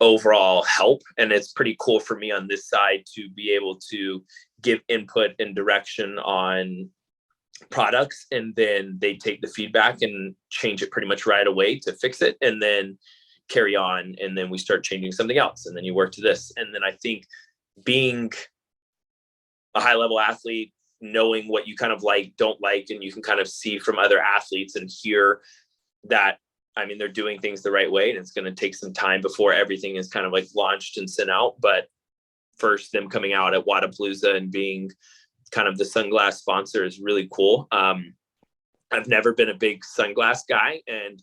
overall help. And it's pretty cool for me on this side to be able to give input and direction on products, and then they take the feedback and change it pretty much right away to fix it, and then carry on, and then we start changing something else, and then you work to this. And then I think being a high level athlete, knowing what you kind of like, don't like, and you can kind of see from other athletes and hear that, I mean, they're doing things the right way, and it's going to take some time before everything is kind of like launched and sent out. But first, them coming out at Wadapalooza and being kind of the sunglass sponsor is really cool. I've never been a big sunglass guy, and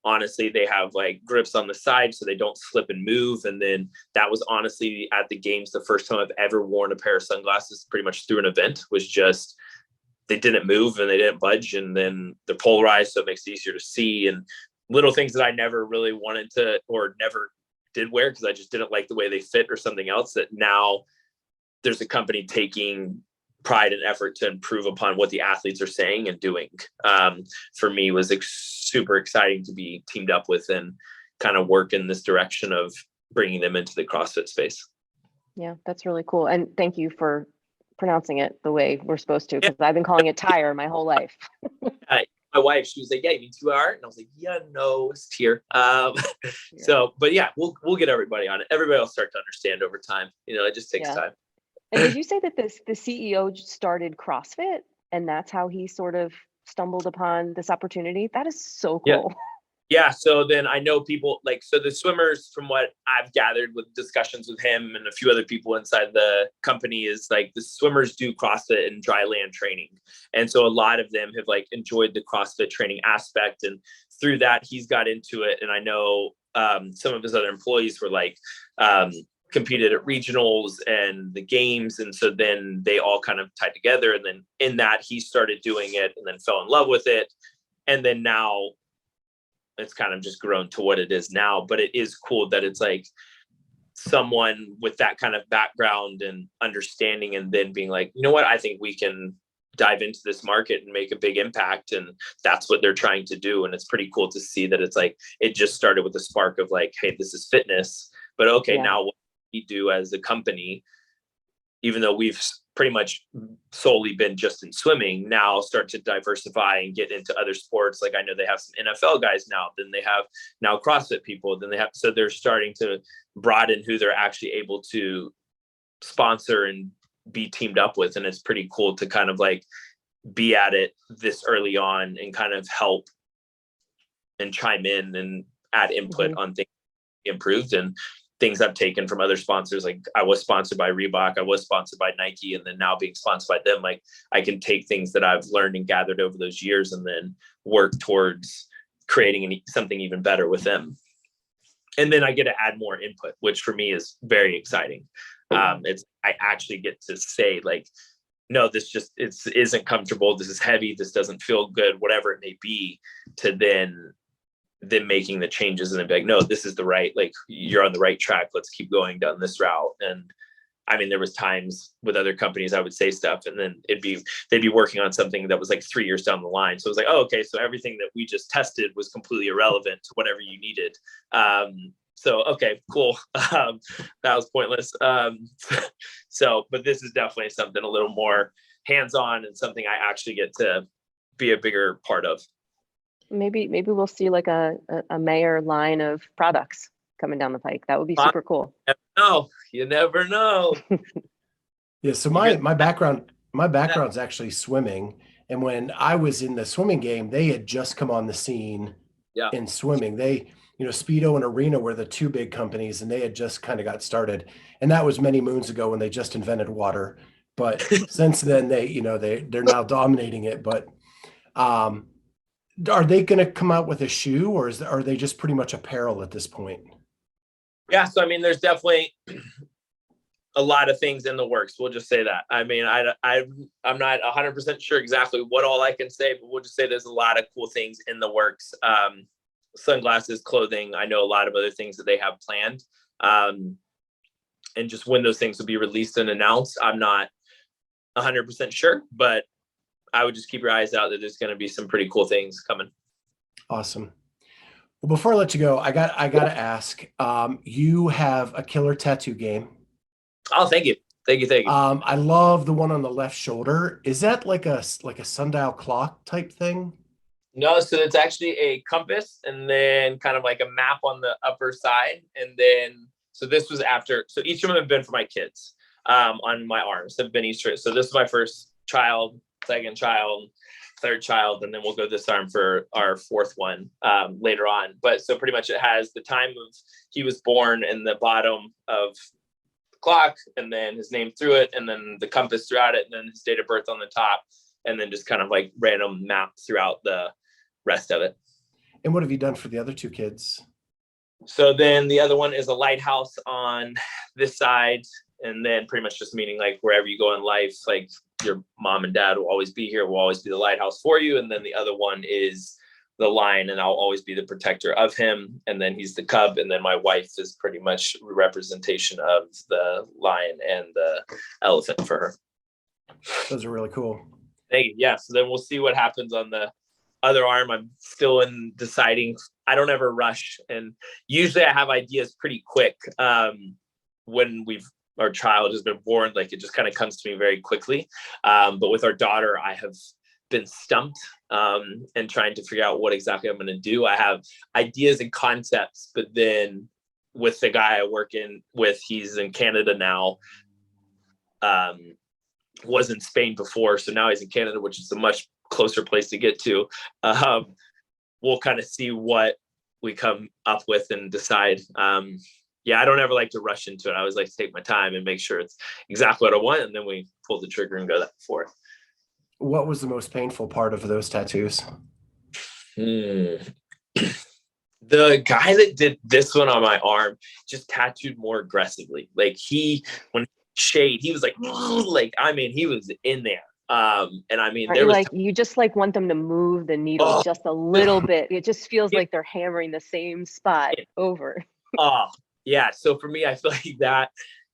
honestly, they have like grips on the side so they don't slip and move. And then that was honestly at the games the first time I've ever worn a pair of sunglasses pretty much through an event. Was just they didn't move and they didn't budge, and then they're polarized, so it makes it easier to see, and little things that I never really wanted to or never did wear because I just didn't like the way they fit or something else, that now there's a company taking pride and effort to improve upon what the athletes are saying and doing. For me was super exciting to be teamed up with and kind of work in this direction of bringing them into the CrossFit space. Yeah, that's really cool. And thank you for pronouncing it the way we're supposed to, because I've been calling it tire my whole life. My wife, she was like, yeah, you mean 2 hour? And I was like, yeah, no, it's tier. So, but yeah, we'll get everybody on it. Everybody will start to understand over time. You know, it just takes time. And did you say that the CEO started CrossFit and that's how he sort of stumbled upon this opportunity? That is so cool. Yeah. So then I know people like, so the swimmers, from what I've gathered with discussions with him and a few other people inside the company, is like the swimmers do CrossFit and dry land training. And so a lot of them have like enjoyed the CrossFit training aspect. And through that, he's got into it. And I know some of his other employees were like, competed at regionals and the games. And so then they all kind of tied together. And then in that, he started doing it and then fell in love with it. And then now it's kind of just grown to what it is now. But it is cool that it's like someone with that kind of background and understanding, and then being like, you know what, I think we can dive into this market and make a big impact. And that's what they're trying to do. And it's pretty cool to see that it's like, it just started with a spark of like, hey, this is fitness, but okay, now what we do as a company, even though we've pretty much solely been just in swimming, now start to diversify and get into other sports. Like I know they have some NFL guys now, then they have now CrossFit people, then they have, so they're starting to broaden who they're actually able to sponsor and be teamed up with. And it's pretty cool to kind of like be at it this early on and kind of help and chime in and add input on things improved, and things I've taken from other sponsors. Like I was sponsored by Reebok, I was sponsored by Nike, and then now being sponsored by them, like I can take things that I've learned and gathered over those years and then work towards creating something even better with them. And then I get to add more input, which for me is very exciting. I actually get to say like, no, this just isn't comfortable. This is heavy. This doesn't feel good, whatever it may be, to then making the changes and then be like, no, this is the right, like you're on the right track. Let's keep going down this route. And I mean, there was times with other companies I would say stuff and then they'd be working on something that was like 3 years down the line. So it was like, oh, okay. So everything that we just tested was completely irrelevant to whatever you needed. So, okay, cool. That was pointless. But this is definitely something a little more hands-on and something I actually get to be a bigger part of. Maybe we'll see like a Mayer line of products coming down the pike. That would be super cool. No, you never know. Yeah. So my background's actually swimming. And when I was in the swimming game, they had just come on the scene in swimming. They, Speedo and Arena were the two big companies, and they had just kind of got started. And that was many moons ago when they just invented water. But since then they're now dominating it. But are they going to come out with a shoe, or are they just pretty much apparel at this point? Yeah. So, I mean, there's definitely a lot of things in the works. We'll just say that. I mean, I'm not 100% sure exactly what all I can say, but we'll just say there's a lot of cool things in the works. Sunglasses, clothing. I know a lot of other things that they have planned. And just when those things will be released and announced, I'm not 100% sure, but I would just keep your eyes out that there's going to be some pretty cool things coming. Awesome. Well, before I let you go, I got to ask, you have a killer tattoo game. Oh, thank you. Thank you. I love the one on the left shoulder. Is that like a sundial clock type thing? No, so it's actually a compass and then kind of like a map on the upper side. And then, so this was after, so each of them have been for my kids on my arms have been Easter. So this is my first child, second child, third child, and then we'll go this arm for our fourth one later on. But so pretty much it has the time of he was born in the bottom of the clock, and then his name through it, and then the compass throughout it, and then his date of birth on the top, and then just kind of like random map throughout the rest of it. And what have you done for the other two kids? So then the other one is a lighthouse on this side, and then pretty much just meaning like wherever you go in life, like your mom and dad will always be here, will always be the lighthouse for you. And then the other one is the lion, and I'll always be the protector of him. And then he's the cub. And then my wife is pretty much a representation of the lion and the elephant for her. Those are really cool. Thank you. Yeah. So then we'll see what happens on the other arm. I'm still in deciding. I don't ever rush. And usually I have ideas pretty quick. When our child has been born, like it just kind of comes to me very quickly. But with our daughter, I have been stumped and trying to figure out what exactly I'm going to do. I have ideas and concepts, but then with the guy I work with, he's in Canada now, was in Spain before. So now he's in Canada, which is a much closer place to get to. We'll kind of see what we come up with and decide. Yeah, I don't ever like to rush into it. I always like to take my time and make sure it's exactly what I want. And then we pull the trigger and go for it. What was the most painful part of those tattoos? The guy that did this one on my arm just tattooed more aggressively. Like when shade, he was like, I mean, he was in there. And I mean, there was like, you just like want them to move the needle just a little bit. It just feels like they're hammering the same spot over. Oh, yeah. So for me, I feel like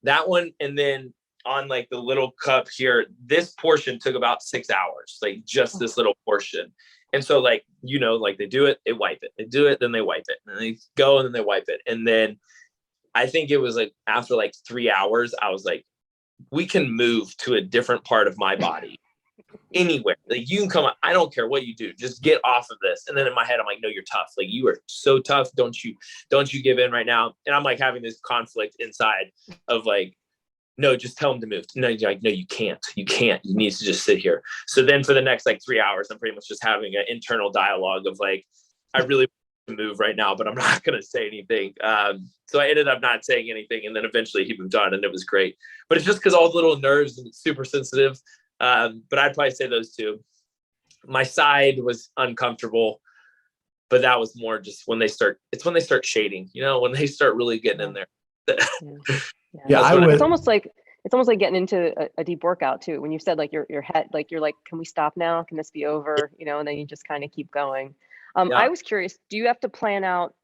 that one, and then on like the little cup here, this portion took about 6 hours, like just this little portion. And so like, like they do it, they wipe it, they do it, then they wipe it, and they go and then they wipe it. And then I think it was like after like 3 hours, I was like, we can move to a different part of my body anywhere. Like you can come, I don't care what you do, just get off of this. And then in my head, I'm like, no, you're tough. Like you are so tough. Don't you give in right now. And I'm like having this conflict inside of like, no, just tell him to move. No, you're like, no, you can't. You need to just sit here. So then for the next like 3 hours, I'm pretty much just having an internal dialogue of like, I really want to move right now, but I'm not going to say anything. So I ended up not saying anything. And then eventually he moved on and it was great. But it's just because all the little nerves and it's super sensitive. But I'd probably say those two. My side was uncomfortable, but that was more just when they start shading, when they start really getting in there. Yeah, it's almost like getting into a deep workout too. When you said like your head, like you're like, can we stop now? Can this be over? And then you just kind of keep going. I was curious, do you have to plan out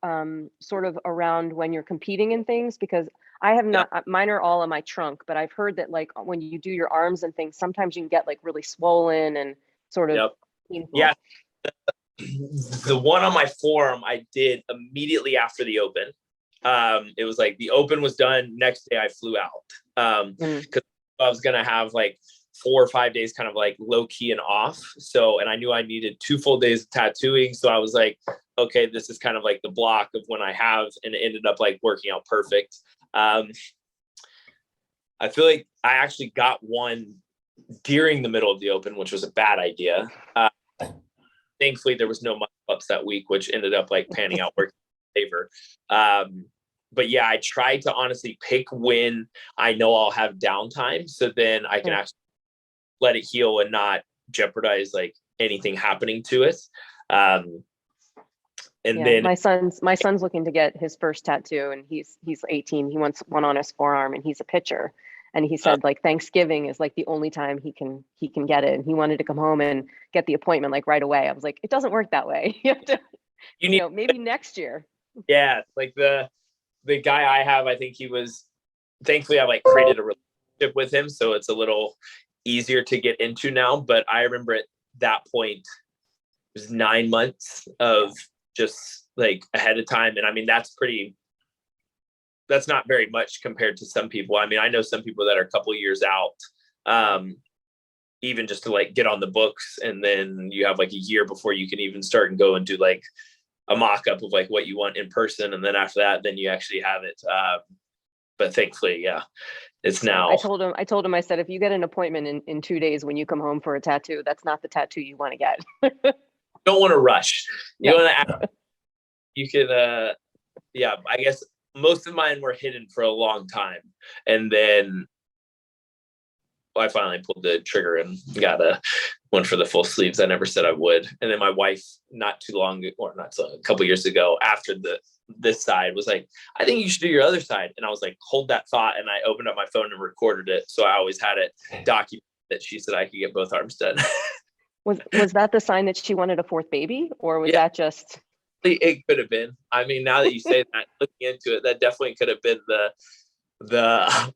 sort of around when you're competing in things? Because I have not, mine are all in my trunk, but I've heard that like when you do your arms and things, sometimes you can get like really swollen and sort of painful. Yeah. The one on my forearm I did immediately after the open. It was like the open was done. Next day I flew out because I was going to have like 4 or 5 days kind of like low key and off. So, and I knew I needed 2 full days of tattooing. So I was like, okay, this is kind of like the block of when I have, and it ended up like working out perfect. I feel like I actually got one during the middle of the open, which was a bad idea. Thankfully there was no muscle ups that week, which ended up like panning out working in favor. But yeah, I tried to honestly pick when I know I'll have downtime, so then I can actually let it heal and not jeopardize like anything happening to it. And then my son's looking to get his first tattoo, and he's 18. He wants one on his forearm, and he's a pitcher. And he said like Thanksgiving is like the only time he can get it. And he wanted to come home and get the appointment like right away. I was like, it doesn't work that way. You have to, you know, maybe next year. Yeah. Like the guy I have, I think thankfully I like created a relationship with him. So it's a little easier to get into now. But I remember at that point, it was 9 months of just like ahead of time. And I mean, that's not very much compared to some people. I mean, I know some people that are a couple of years out, even just to like get on the books. And then you have like a year before you can even start and go and do like a mock-up of like what you want in person. And then after that, then you actually have it. But thankfully, yeah, it's now. I told him, I said, if you get an appointment in 2 days when you come home for a tattoo, that's not the tattoo you want to get. Don't want to rush. You Yeah. want to, you could, yeah, I guess most of mine were hidden for a long time. And then I finally pulled the trigger and got one for the full sleeves. I never said I would. And then my wife, a couple of years ago, after this side was like, I think you should do your other side. And I was like, hold that thought. And I opened up my phone and recorded it. So I always had it documented that she said I could get both arms done. Was that the sign that she wanted a fourth baby, or was that just? It could have been. I mean, now that you say that, looking into it, that definitely could have been the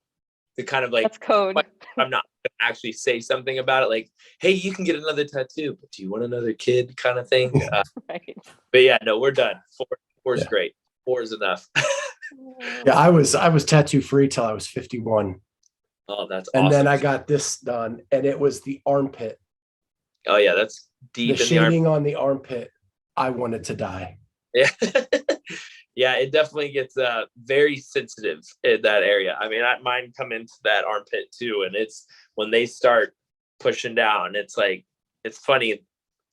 kind of like, that's code. I'm not gonna actually say something about it, like, hey, you can get another tattoo, but do you want another kid, kind of thing. Right. But yeah, no, we're done. Four is great. 4 is enough. Yeah, I was tattoo free till I was 51. Oh, that's and awesome. then I got this done, and it was the armpit. Oh yeah, that's deep. The shading on the armpit. I wanted to die. Yeah. Yeah, it definitely gets very sensitive in that area. I mean, mine come into that armpit too, and it's when they start pushing down, it's like, it's funny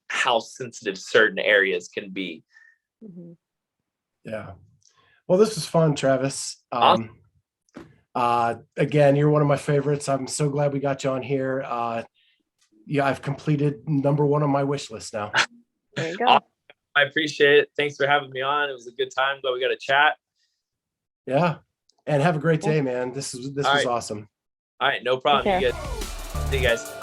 how sensitive certain areas can be. Mm-hmm. Yeah. Well, this was fun, Travis. Awesome. Again, you're one of my favorites. I'm so glad we got you on here. Yeah, I've completed number 1 on my wish list now. There you go. Awesome. I appreciate it. Thanks for having me on. It was a good time. Glad we got to chat. Yeah. And have a great day, man. This was right. awesome. All right. No problem. Okay. You guys. See you guys.